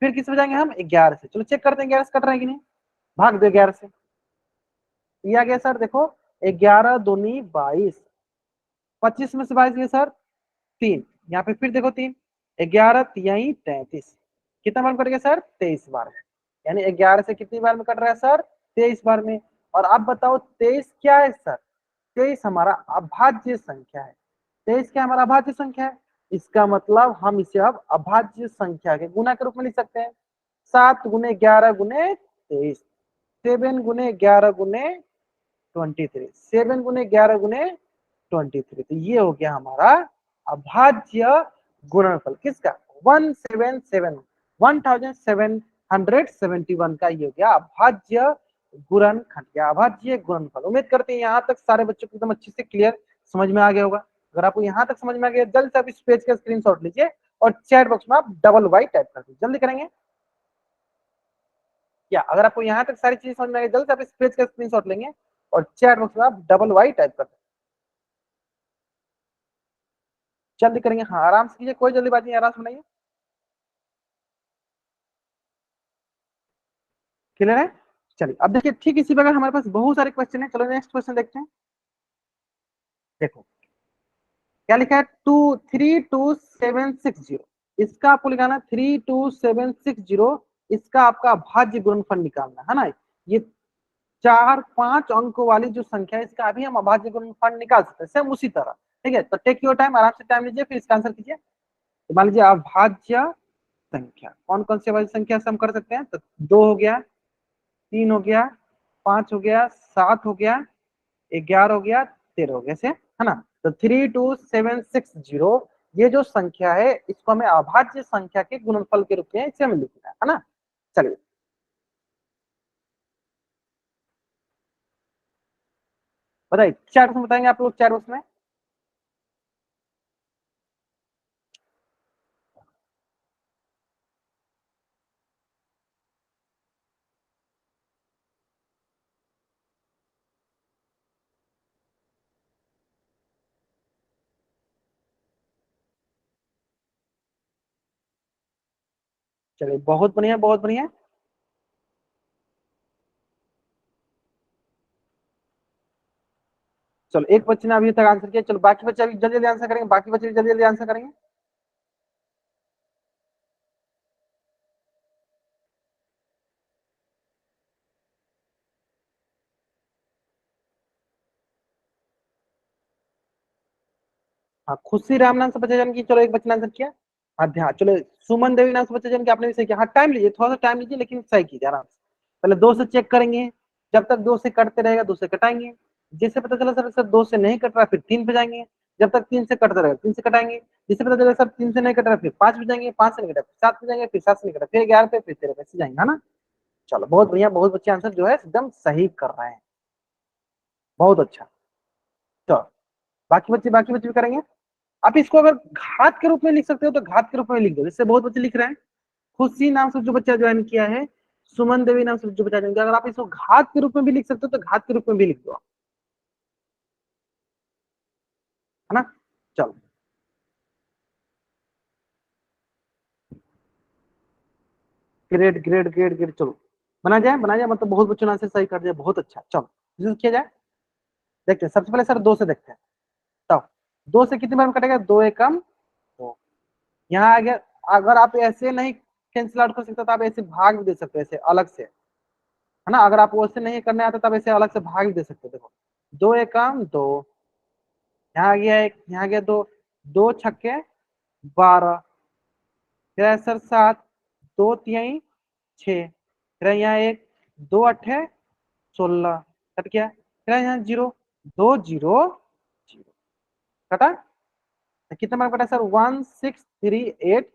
Speaker 1: फिर किस पे जाएंगे हम, 11 से। चलो चेक करते हैं 11 से कट रहा है कि नहीं। भाग दो 11 से, ये आ गया सर, देखो 11 दूनी 22, 25 में से 22 गया सर 3। यहाँ पे फिर देखो 3, 11 तिहाई 33, कितना बार में कट गया सर, 23 बार में। यानी 11 से कितनी बार में कट रहा है सर, 23 बार में। और आप बताओ 23 क्या है सर, 23 हमारा अभाज्य संख्या है। 23 क्या हमारा अभाज्य संख्या है, इसका मतलब हम इसे अब अभाज्य संख्या के गुना के रूप में लिख सकते हैं। 7 गुने 11 गुने 23, 7 गुने 11 गुने 23, 7 गुने 11 गुने 23। तो ये हो गया हमारा अभाज्य गुणनफल, किसका, 1771 का ये हो गया अभाज्य गुणनखंड या अभाज्य गुणनफल। उम्मीद करते हैं यहाँ तक सारे बच्चों को एकदम अच्छे से क्लियर समझ में आ गया होगा। अगर आपको यहाँ तक समझ में आ गया, जल्द से आप इस पेज का स्क्रीनशॉट लीजिए और चैट बॉक्स में आप डबल वाई टाइप कर दीजिए। जल्दी करेंगे क्या? अगर आपको यहाँ तक सारी चीजें समझ में आ गई, जल्द से आप इस पेज का स्क्रीनशॉट लेंगे और चैट बॉक्स में आप डबल वाई टाइप कर देंगे। जल्दी करेंगे, हाँ आराम से कीजिए, कोई जल्दीबाजी नहीं, आराम से बनाइए। क्लियर है? चलिए अब देखिए, ठीक इसी प्रकार हमारे पास बहुत सारे क्वेश्चन है। चलो नेक्स्ट क्वेश्चन देखते हैं। देखो क्या लिखा है, 232,760, इसका आपको लिखाना 32760, इसका आपका अभाज्य गुणनफल निकालना है ना। ये 4-5 अंकों वाली जो संख्या है, इसका अभी हम अभाज्य गुणनफल निकाल सकते हैं सेम उसी तरह। ठीक है, तो टेक योर टाइम, आराम से टाइम लीजिए, फिर इसका आंसर कीजिए। तो मान लीजिए अभाज्य संख्या कौन कौन सी अभाज्य संख्या से हम कर सकते हैं, तो 2 हो गया, 3 हो गया, 5 हो गया, 7 हो गया, 11 हो गया, 13 हो गया, से है ना। तो 32760 ये जो संख्या है, इसको हमें अभाज्य संख्या के गुणनफल के रूप में इसे हमें लिखना है ना। चलिए बताइए, चैट बॉक्स में बताएंगे आप लोग, चैट बॉक्स में। चलिए बहुत बढ़िया, बहुत बढ़िया। चलो एक बच्चे ने अभी तक आंसर किया, चलो बाकी बच्चे अभी जल्दी जल्दी आंसर करेंगे, बाकी बच्चे भी जल्दी जल्दी आंसर करेंगे। हाँ खुशी राम नाम से बच्चा जन की, चलो एक बच्चे ने आंसर किया। हाँ ध्यान, चलो सुमन देवी नाम से बच्चा जन की, आपने भी सही किया। हाँ टाइम लीजिए, थोड़ा सा टाइम लीजिए, लेकिन सही कीजिए आराम से। पहले 2 से चेक करेंगे, जब तक 2 से कटते रहेगा 2 से कटाएंगे। जिससे पता चला सर 2 से नहीं कट रहा, फिर 3 पे जाएंगे। जब तक 3 से कटता रहेगा 3 से कटाएंगे। जिससे पता चला सर 3 से नहीं कट रहा, फिर 5 पे जाएंगे, 5 से नहीं कटा, फिर 7 पे जाएंगे, फिर 7 से नहीं कटा, फिर 11 पे, फिर 13 पे, ऐसे जाएंगे, है ना। चलो बहुत बढ़िया, बहुत बच्चे आंसर जो है एकदम सही कर रहे हैं, बहुत अच्छा। तो बाकी बच्चे भी करेंगे। आप इसको अगर घात के रूप में लिख सकते हो तो घात के रूप में लिख दो, जैसे बहुत बच्चे लिख रहे हैं। खुशी नाम से जो बच्चा ज्वाइन किया है, सुमन देवी नाम से जो बच्चा ज्वाइन किया, अगर आप इसको घात के रूप में भी लिख सकते हो तो घात के रूप में भी लिख दो, है ना। चलो ग्रेड ग्रेड ग्रेड ग्रेड, चलो बना जाए, मतलब बहुत बच्चों ने आंसर सही कर दिया, बहुत अच्छा। चलो इसे किया जाए, देखते हैं। सबसे पहले सर 2 से देखते हैं। तो 2 से कितनी बार में कटेगा, 2 एकम 2। यहाँ आ गया। अगर आप ऐसे नहीं कैंसिल आउट कर सकते तो आप ऐसे भाग भी दे सकते हो, ऐसे अलग से, है ना। अगर आप वैसे नहीं करने आता तब ऐसे अलग से भाग भी दे सकते हो। देखो 2 एकम 2, यहाँ आ गया एक, यहाँ आ गया 2, 2 छक्के 12, फिर सर 7, 2 तिहाई 6, फिर यहाँ एक, 2 अट्ठे 16, कट गया। फिर यहाँ 0, 2 0 0, कटा। तो कितना मार्क कटा सर, 1638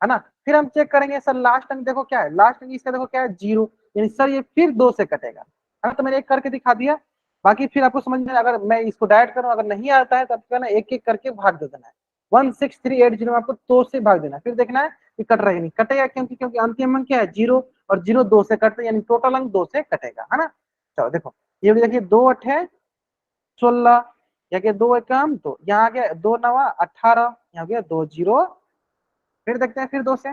Speaker 1: है ना। फिर हम चेक करेंगे सर लास्ट अंक देखो क्या है, लास्ट अंक इसका देखो क्या है, 0, यानी सर ये फिर 2 से कटेगा, है ना। तो मैंने एक करके दिखा दिया, बाकी फिर आपको समझ में, अगर मैं इसको डायरेक्ट करूं, अगर नहीं आता है तो आपको ना एक एक करके भाग दे देना है। 16380 में आपको 2 से भाग देना है, फिर देखना है कि कट रहा है नहीं, कटेगा क्योंकि क्योंकि अंतिम अंक क्या है 0, और 0 2 से कटते, यानी टोटल अंक 2 से कटेगा, है ना। चलो देखो ये भी देखिए, 2 अठे 16, यहाँ 2 एकम 2, यहाँ आ गया 2 नवा 18, यहाँ गया 2 0। फिर देखते हैं फिर 2 से,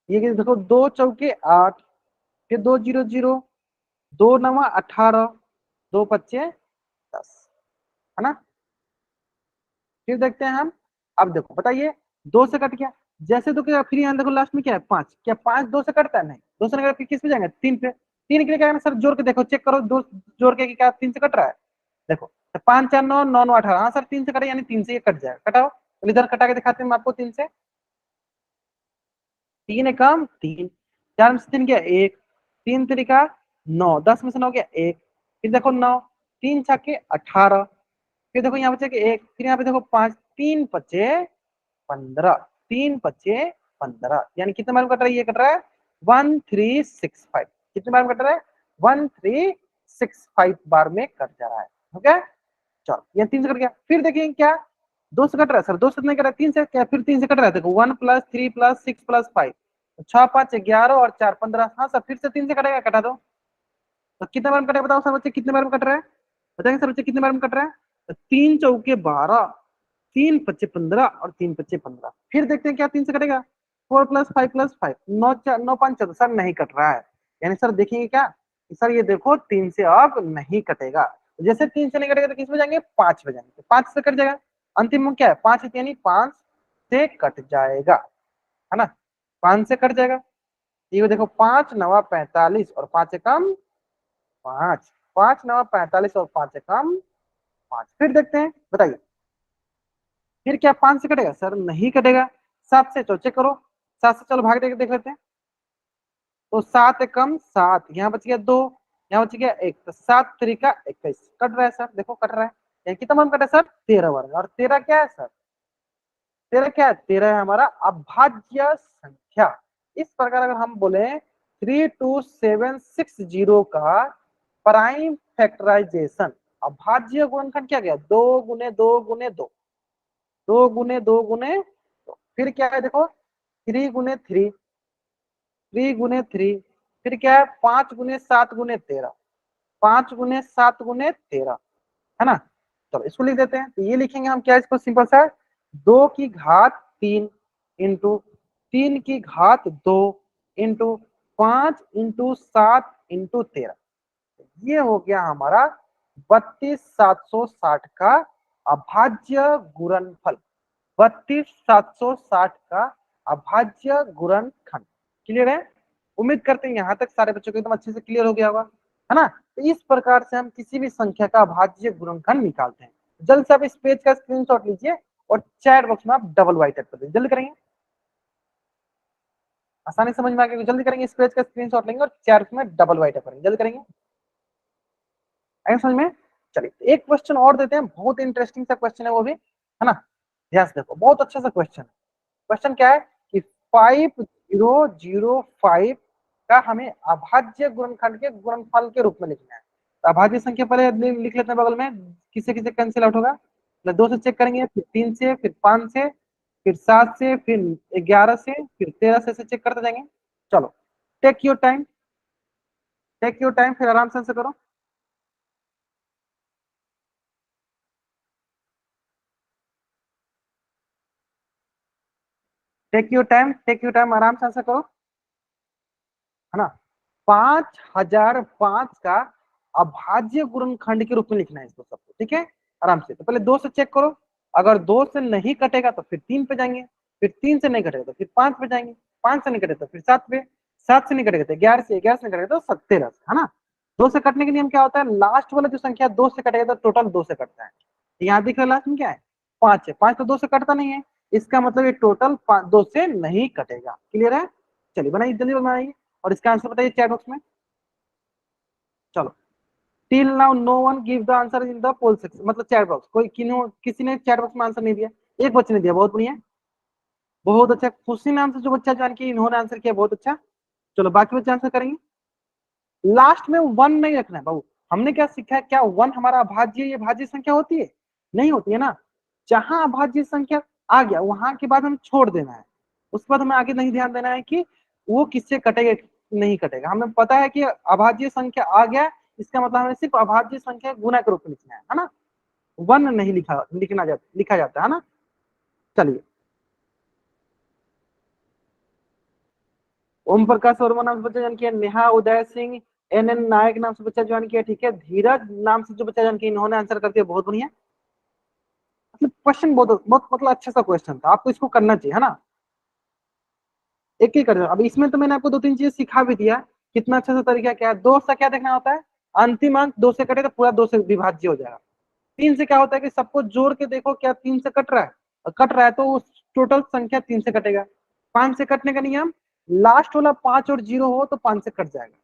Speaker 1: ये देखो 2 चौके 8, फिर 2 0 0, 2 नवा 18, 2 पच्चे 10, है ना। फिर देखते हैं हम, अब देखो बताइए 2 से कट गया, जैसे तो क्या, फिर यहाँ देखो लास्ट में क्या है 5, क्या 5 2 से कटता है, नहीं 2 से नहीं कटता, फिर किस पे जाएंगे 3 पे। 3 के लिए क्या करना सर, जोड़ के देखो, चेक करो 2 जोड़ के कि क्या 3 से कट रहा है। देखो तो 5 4 9 9 9 18, हाँ सर 3 से कटे, यानी 3 से ये कट जाएगा, कटाओ। तो इधर कटा के दिखाते हैं हम आपको 3 से, 3 एकम 3, 4 में से 3 गया 1, 3 तरीका 9, 10 में से 9 गया 1, फिर देखो 9, 3 छक्के 18, फिर देखो यहाँ बचे 1, फिर यहाँ पे देखो 5, 3 पचे 15, 3 पचे 15, यानी कितने बार में कट रहा है, ये कट रहा है 1365। कितने बार में कट रहा है 1365 बार में कट जा रहा है। ओके चलो, ये 3 से कट गया। फिर देखिए क्या 2 से कट रहा है सर, 2 से नहीं कट रहा है, 3 से क्या, फिर 3 से कट रहा है, देखो 1 + 3 + 6 + 5, 6 5 11 और 4 15। हाँ सर, फिर से 3 से कटेगा, कटा दो। तो कितने बार में कटेगा बताओ सर बच्चे, कितने बार में कट रहा है, बताएंगे सर बच्चे कितने बार में कट रहा है। तो 3 चौके 12, 3 पच्चे 15 और 3 पच्चे 15। फिर देखते हैं क्या 3 से कटेगा, 4 + 5 + 5, 9 9 5 14। सर नहीं कट रहा है, यानी सर देखेंगे क्या सर, ये देखो 3 से अब नहीं कटेगा। जैसे 3 से नहीं कटेगा तो किस में जाएंगे, 5 में जाएंगे, 5 से कट जाएगा। अंतिम में क्या है 5 है, यानी 5 से कट जाएगा, है ना, 5 से कट जाएगा। ये देखो 5 9 45 और 5 से कम 5, 5 9 45 और 5 से कम 5। फिर देखते हैं, बताइए फिर क्या 5 से कटेगा, सर नहीं कटेगा। 7 से चलो चेक करो, 7 से चलो भाग देख लेते हैं। तो 7 कम 7, यहाँ बच गया 2, यहाँ बच गया 1, तो 7 3 का 21 कट रहा है सर, देखो कट रहा है। यानी कितना मान कटा है सर, 13 बार। और 13 क्या है सर, 13 क्या है, 13 है हमारा अभाज्य संख्या। इस प्रकार अगर हम बोले 32760 का प्राइम फैक्टराइजेशन, अभाज्य गुणनखंड क्या गया, 2 गुने 2 गुने 2, 2 गुने 2 गुने 2। फिर क्या है देखो 3 गुने 3, 3 गुने 3। फिर क्या है 5 गुने 7 गुने 13, 5 गुने 7 गुने 13, है ना। चलो इसको लिख देते हैं, तो ये लिखेंगे हम क्या, इसको सिंपल सा 2 की घात 3 इंटू 3 की घात 2 इंटू 5 इंटू 7 इंटू 13। ये हो गया हमारा 32760 का अभाज्य गुणनफल, 32760 का अभाज्य गुणनखंड। क्लियर है, उम्मीद करते हैं यहाँ तक सारे बच्चों को एकदम अच्छे से क्लियर हो गया होगा, है ना। तो इस प्रकार से हम किसी भी संख्या का अभाज्य गुणनखंड निकालते हैं। जल्द से आप इस पेज का स्क्रीनशॉट लीजिए और चैट बॉक्स में आप डबल वाई टाइप कर दीजिए, जल्दी करेंगे, आसानी समझ में आ गया, जल्दी करेंगे, इस पेज का स्क्रीनशॉट लेंगे और चैट बॉक्स में डबल वाई टाइप करेंगे, जल्दी करेंगे, आगे समझ में। चलिए एक क्वेश्चन और देते हैं, बहुत इंटरेस्टिंग सा क्वेश्चन है वो भी, है ना। ध्यान से देखो, बहुत अच्छा सा क्वेश्चन है। क्वेश्चन क्या है कि 5005 का हमें अभाज्य गुणनखंड के गुणनफल के रूप में लिखना है। तो अभाज्य संख्या पहले लिख लेते हैं बगल में, किसे किसे कैंसिल आउट होगा, 2 से चेक करेंगे, फिर 3 से, फिर 5 से, फिर 7 से, फिर 11 से, फिर 13 से चेक करते जाएंगे। चलो take your time, take your time, फिर आराम से करो। Take your time, take your time, आराम से आंसर करो, है ना। 5005 का अभाज्य गुणनखंड के रूप में लिखना है इसको सबको, ठीक है, आराम से। तो पहले 2 से चेक करो, अगर 2 से नहीं कटेगा तो फिर 3 पे जाएंगे, फिर 3 से नहीं कटेगा तो फिर 5 पे जाएंगे, 5 से नहीं कटेगा तो फिर 7 पे, 7 से नहीं कटेगा तो 11 से, 11 से नहीं कटेगा तो 13 से, है ना। 2 से कटने के नियम क्या होता है, लास्ट वाला जो संख्या 2 से कटेगा तो टोटल 2 से कटता है। यहाँ दिख रहा है लास्ट में क्या है 5 है, 5 तो 2 से कटता नहीं है, इसका मतलब ये टोटल 2 से नहीं कटेगा। क्लियर है, चलिए बनाइए, जल्दी बनाइए और इसका आंसर बताइए चैट बॉक्स में। चलो till now no one give the answer in the poll section, मतलब चैट बॉक्स, कोई किसी ने चैट बॉक्स में आंसर नहीं दिया, एक बच्चे ने दिया, बहुत बढ़िया, बहुत अच्छा। खुशी नाम से जो बच्चा जान के इन्होंने आंसर किया, बहुत अच्छा। चलो बाकी बच्चे आंसर करेंगे। लास्ट में 1 नहीं रखना है बाबू, हमने क्या सीखा है, क्या 1 हमारा अभाज्य ये भाज्य संख्या होती है, नहीं होती है ना। जहां अभाज्य संख्या आ गया वहां के बाद हमें छोड़ देना है, उसके बाद हमें आगे नहीं ध्यान देना है कि वो किससे कटेगा नहीं कटेगा। हमें पता है कि अभाज्य संख्या आ गया, इसका मतलब हमें सिर्फ अभाज्य संख्या गुना के रूप में लिखना है ना, 1 नहीं लिखा जाता है ना। चलिए ओम प्रकाश वर्मा नाम से बच्चा ज्वाइन किया, नेहा उदय सिंह, NN नायक नाम से बच्चा ज्वाइन किया, ठीक है, धीरज नाम से जो बच्चा ज्वाइन किया, इन्होंने आंसर कर दिया, बहुत बढ़िया। मतलब क्वेश्चन बहुत बहुत मतलब अच्छा सा क्वेश्चन था, आपको इसको करना चाहिए, है ना। एक ही कर, अब इसमें तो मैंने आपको 2 3 चीज सिखा भी दिया, कितना अच्छा सा तरीका क्या है। 2 से क्या देखना होता है, अंतिम अंक 2 से कटे तो पूरा 2 से विभाज्य हो जाएगा। 3 से क्या होता है कि सबको जोड़ के देखो क्या 3 से कट रहा है, और कट रहा है तो उस टोटल संख्या 3 से कटेगा। 5 से कटने का नियम, लास्ट वाला 5 और 0 हो तो 5 से कट जाएगा,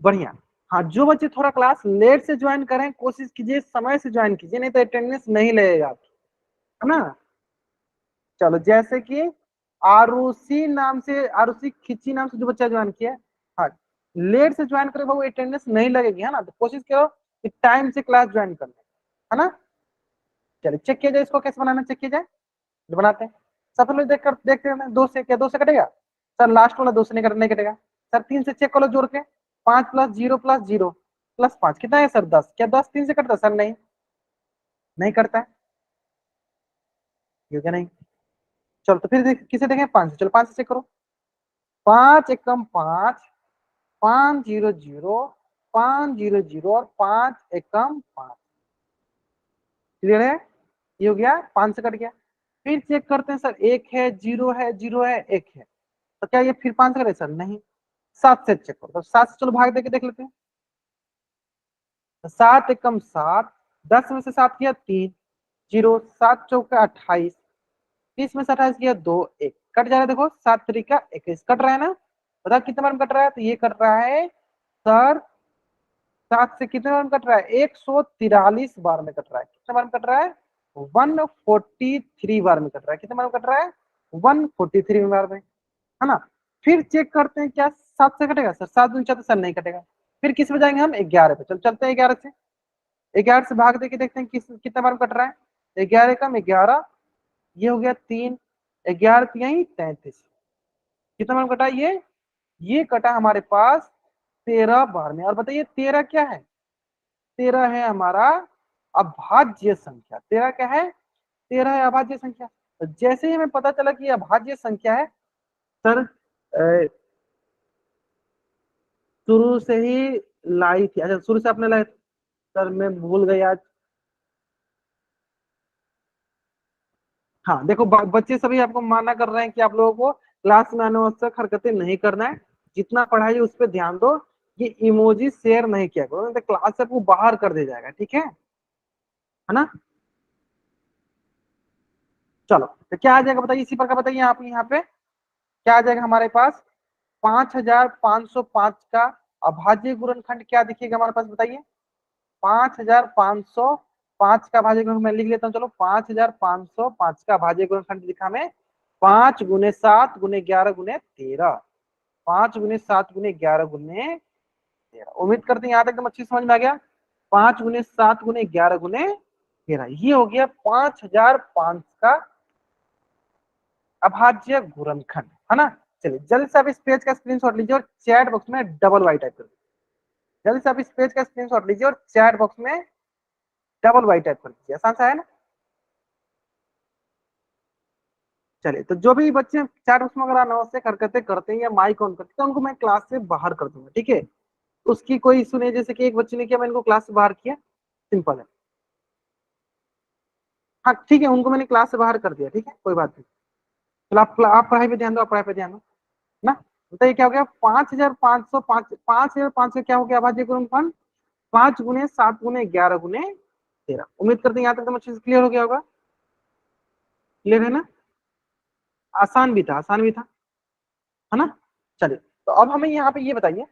Speaker 1: बढ़िया। हाँ, जो बच्चे थोड़ा क्लास लेट से ज्वाइन करें कोशिश कीजिए समय से ज्वाइन कीजिए, नहीं तो अटेंडेंस नहीं लगेगा आपकी, है ना। चलो जैसे कि आरुषि खिची नाम से जो बच्चा ज्वाइन किया, हाँ, लेट से ज्वाइन करे वो अटेंडेंस नहीं लगेगी, है ना। तो कोशिश करो कि टाइम से क्लास ज्वाइन करना, है ना। चलिए चेक किया जाए इसको कैसे बनाना, चेक किया जाए, जो बनाते हैं सबसे पहले देखते हैं, दो से क्या, दो से कटेगा सर, लास्ट वाला दो से नहीं कटेगा सर, तीन से चेक करो जोड़ के, 5 + 0 + 0 +5 कितना है सर, 10, क्या 10 3 से कटता है सर, नहीं नहीं करता है, क्यों क्या नहीं। चलो तो फिर किसे देखें, 5 से, चलो 5 से चेक करो, 5 × 5 5 0 0 5 0 0 और 5 × 5, क्लियर है, ये हो गया, 5 से कट गया। फिर चेक करते हैं सर, एक है, जीरो है, जीरो है, एक है, तो क्या ये फिर 5 करे सर, नहीं। 7 से चेक करो, तो 7 से चलो भाग दे के देख लेते हैं, 7 × 7 10 में से 7 किया 3 0, 7 × 4 = 28, 30 में से 28 किया 2 1 कट जा रहा है, देखो 7 × 3 = 21 कट रहा है ना, बताओ कितने बार में कट रहा है, तो ये कट रहा है सर 7 से कितने बार में कट रहा है, 143 बार में कट रहा है, कितने बार में कट रहा है, 143 बार में कट रहा है, कितने बार में कट रहा है, 143 बार में, है ना। फिर चेक करते हैं क्या 7 से कटेगा सर, 7 दूनी 14 सर, नहीं कटेगा। फिर किस पे जाएंगे हम, 11 पे, चल चलते हैं 11 से, 11 से भाग दे के देखते हैं कितना बार में कट रहा है, 11 कम 11, ये हो गया 3, 11 3 33, कितना बार में कटा ये कटा हमारे पास 13 बार में। और बताइए 13 क्या है, 13 है हमारा अभाज्य संख्या, 13 क्या है, 13 है अभाज्य संख्या। तो जैसे ही हमें पता चला कि अभाज्य संख्या है सर, शुरू से ही लाई थी, अच्छा शुरू से आपने लाई, सर मैं भूल गई आज, हाँ देखो बच्चे सभी आपको माना कर रहे हैं कि आप लोगों को क्लास में अनावश्यक हरकतें नहीं करना है, जितना पढ़ाई उस पर ध्यान दो, ये इमोजी शेयर नहीं किया करो, नहीं तो क्लास से आपको बाहर कर दिया जाएगा, ठीक है ना। चलो तो क्या आ जाएगा बताइए, इसी पर का बताइए, आप यहाँ पे क्या आ जाएगा हमारे पास, 5505 का अभाज्य गुणनखंड क्या दिखेगा हमारे पास, बताइए 5505 का अभाज्य गुणनखंड मैं लिख लेता हूँ, चलो 5505 का अभाज्य गुणनखंड दिखा मैं, 5 × 7 × 11 × 13, 5 × 7 × 11 × 13, उम्मीद करते हैं यहाँ तक एकदम अच्छी समझ में आ गया, 5 × 7 × 11 × 13, ये हो गया 5005 का अभाज्य गुणनखंड, है ना। चलिए जल्दी से आप इस पेज का स्क्रीनशॉट लीजिए और चैट बॉक्स में डबल वाई टाइप कर दीजिए, जल्दी से आप इस पेज का स्क्रीनशॉट लीजिए और चैट बॉक्स में डबल वाई टाइप कर दीजिए, आसान सा है ना। चलिए तो जो भी बच्चे चैट बॉक्स में अगर अनावश्यक हरकतें करते हैं या माइक ऑन करते हैं तो उनको मैं क्लास से बाहर कर दूंगा, ठीक है, उसकी कोई इशू नहीं, जैसे कि एक बच्चे ने किया मैंने इनको क्लास से बाहर किया, सिंपल है, हाँ ठीक है, उनको मैंने क्लास से बाहर कर दिया, ठीक है कोई बात नहीं। चलो आप पढ़ाई पे ध्यान दो, आप पढ़ाई पे ध्यान दो ना। बताइए क्या हो गया, 5505 का क्या हो गया अभाज्य गुणनखंड, 5 × 7 × 11 × 13, उम्मीद करते हैं यहाँ तक तो अच्छे से क्लियर हो गया होगा, क्लियर है ना, आसान भी था, आसान भी था, है ना। चलिए तो अब हमें यहाँ पे ये बताइए,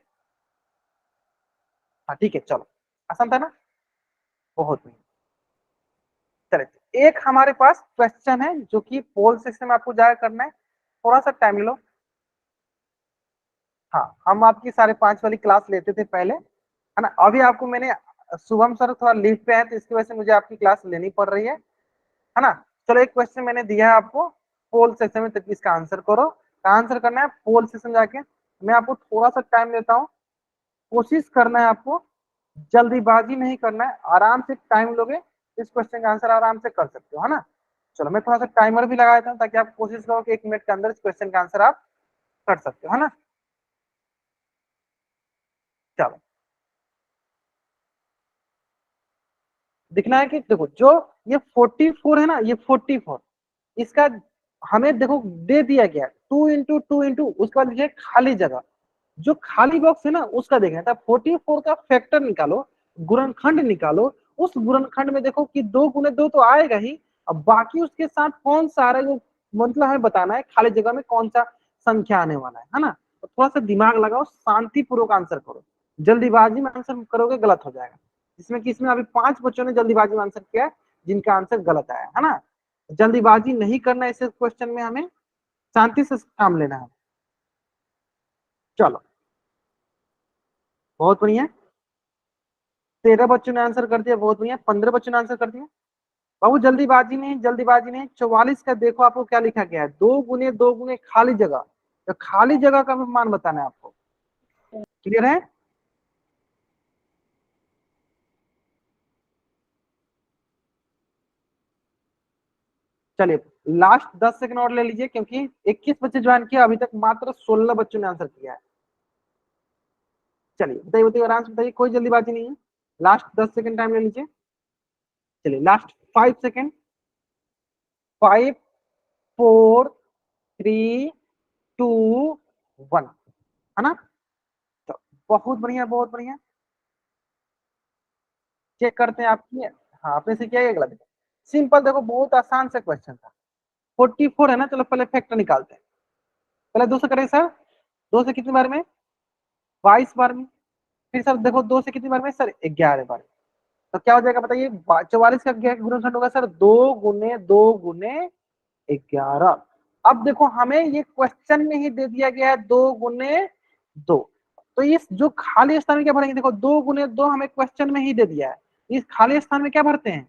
Speaker 1: हाँ ठीक है चलो, आसान था ना, बहुत नहीं। चलिए तो एक हमारे पास क्वेश्चन है जो कि पोल सेक्शन में आपको जाकर करना है, थोड़ा सा टाइम लो, हाँ हम आपकी 5:30 वाली क्लास लेते थे पहले, है ना, अभी आपको मैंने, शुभम सर थोड़ा लीव पे है तो इसकी वजह से मुझे आपकी क्लास लेनी पड़ रही है ना। चलो एक क्वेश्चन मैंने दिया है आपको पोल सेक्शन में, तब इसका आंसर करो, आंसर करना है पोल सेक्शन जाके, मैं आपको थोड़ा सा टाइम देता हूँ, कोशिश करना है आपको, जल्दीबाजी नहीं करना है, आराम से टाइम लोगे इस क्वेश्चन का आंसर आराम से कर सकते हो, है ना। चलो मैं थोड़ा सा टाइमर भी लगा देता हूँ ताकि आप कोशिश करो कि 1 मिनट के अंदर इस क्वेश्चन का आंसर आप कर सकते हो, है ना। चलो दिखना है कि देखो जो ये 44 है ना, ये 44 इसका हमें देखो दे दिया गया 2 × 2 × उसके बाद खाली जगह, जो खाली बॉक्स है ना उसका देखना था, 44 का फैक्टर निकालो, गुणनखंड निकालो, उस गुणनखंड में देखो कि 2 × 2 तो आएगा ही, अब बाकी उसके साथ कौन सा आ रहा है वो मतलब हमें बताना है, खाली जगह में कौन सा संख्या आने वाला है ना। तो थोड़ा सा दिमाग लगाओ, शांति पूर्वक आंसर करो, जल्दीबाजी में आंसर करोगे गलत हो जाएगा। इसमें किसमें अभी 5 बच्चों ने जल्दीबाजी में आंसर किया है, जिनका आंसर गलत आया है ना। जल्दीबाजी नहीं करना है इस क्वेश्चन में, हमें शांति से काम लेना है। चलो बहुत बढ़िया, 13 बच्चों ने आंसर कर दिया, बहुत बढ़िया। 15 बच्चों ने आंसर कर दिया। बाबू जल्दीबाजी नहीं, जल्दीबाजी नहीं। 44 का देखो आपको क्या लिखा गया है, 2 गुने खाली जगह। तो खाली जगह का मान बताना है आपको, क्लियर है। चलिए लास्ट 10 सेकंड और ले लीजिए, क्योंकि 21 बच्चे ज्वाइन किया, अभी तक मात्र 16 बच्चों ने आंसर किया है। चलिए बताइए बताइए, आराम से बताइए, कोई जल्दीबाजी नहीं है। लास्ट 10 सेकंड टाइम ले लीजिए। चलिए लास्ट 5 सेकंड। 5, 4, 3, 2, 1, है ना। तो बहुत बढ़िया बहुत बढ़िया। चेक करते हैं आपकी, हाँ आपने से किया गलत। सिंपल देखो, बहुत आसान सा क्वेश्चन था। 44 है ना, चलो पहले फैक्टर निकालते हैं। पहले 2 से करें सर, 2 से कितनी बार में, 22 बार में। फिर सर देखो 2 से कितनी बार में सर, 11 बार में। तो क्या हो जाएगा बताइए, 44 का क्या गुणनखंड होगा सर, 2 गुने 2 गुने 11। अब देखो हमें ये क्वेश्चन में ही दे दिया गया है 2 गुने 2। तो इस जो खाली स्थान में क्या भरेंगे, देखो 2 गुने 2 हमें क्वेश्चन में ही दे दिया है, इस खाली स्थान में क्या भरते हैं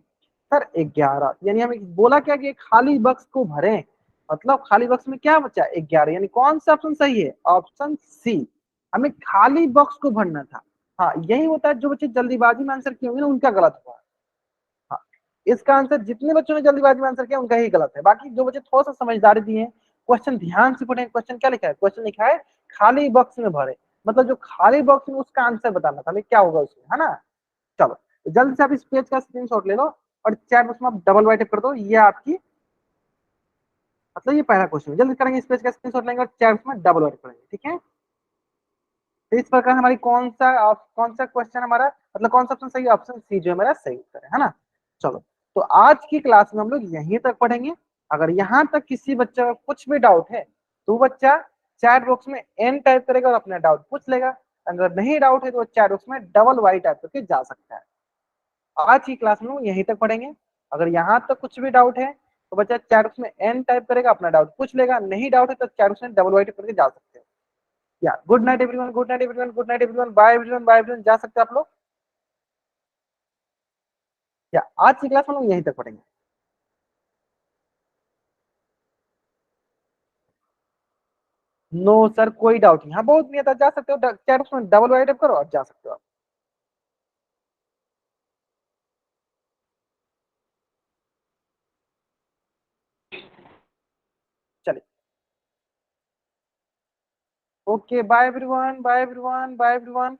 Speaker 1: सर, 11। यानी हमें बोला क्या कि खाली बक्स को भरें, मतलब खाली बक्स में क्या बचा, 11। यानी कौन सा ऑप्शन सही है, ऑप्शन सी। हमें खाली बॉक्स को भरना था। हाँ यही होता है, जो बच्चे जल्दीबाजी में आंसर किए होंगे ना उनका गलत हुआ। हाँ, इसका आंसर जितने बच्चों ने जल्दीबाजी में आंसर किया उनका ही गलत है। बाकी जो बच्चे थोड़ा सा समझदारी दिए, क्वेश्चन ध्यान से पढ़े, क्वेश्चन क्या लिखा है, क्वेश्चन लिखा है खाली बॉक्स में भरे, मतलब जो खाली बॉक्स में उसका आंसर बताना था, क्या होगा उसमें, है ना। चलो तो जल्दी से आप इस पेज का स्क्रीनशॉट ले लो और चैट बॉक्स में आप डबल वाइट कर दो, ये आपकी, मतलब ये पहला क्वेश्चन जल्दी करेंगे, इस पेज का स्क्रीनशॉट लेंगे और चैट बॉक्स में डबल वाइट करेंगे, ठीक है। तो इस प्रकार हमारी कौन सा क्वेश्चन हमारा, मतलब कौन सा ऑप्शन सही है, ऑप्शन सी जो हमारा सही उत्तर है ना। चलो तो आज की क्लास में हम लोग यहीं तक पढ़ेंगे। अगर यहाँ तक किसी बच्चे का कुछ भी डाउट है तो बच्चा चैट बॉक्स में एन टाइप करेगा और अपना डाउट पूछ लेगा। अगर नहीं डाउट है तो चैट बॉक्स में डबल वाई टाइप करके जा सकता है। आज की क्लास में हम लोग यहीं तक पढ़ेंगे। अगर यहाँ तक कुछ भी डाउट है तो बच्चा चैट बॉक्स में एन टाइप करेगा, अपना डाउट पूछ लेगा। नहीं डाउट है तो चैट बॉक्स में डबल वाई टाइप करके जा सकते हैं। या good night everyone, good night everyone, good night everyone, bye everyone, bye everyone, जा सकते हैं आप लोग। या आज की क्लास में लोग यहीं तक पढ़ेंगे। नो सर कोई डाउट नहीं, हाँ बहुत नहीं आता, जा सकते हो, चैट में डबल वाइट करो और जा सकते हो आप। चलिए okay, bye everyone, bye everyone, bye everyone.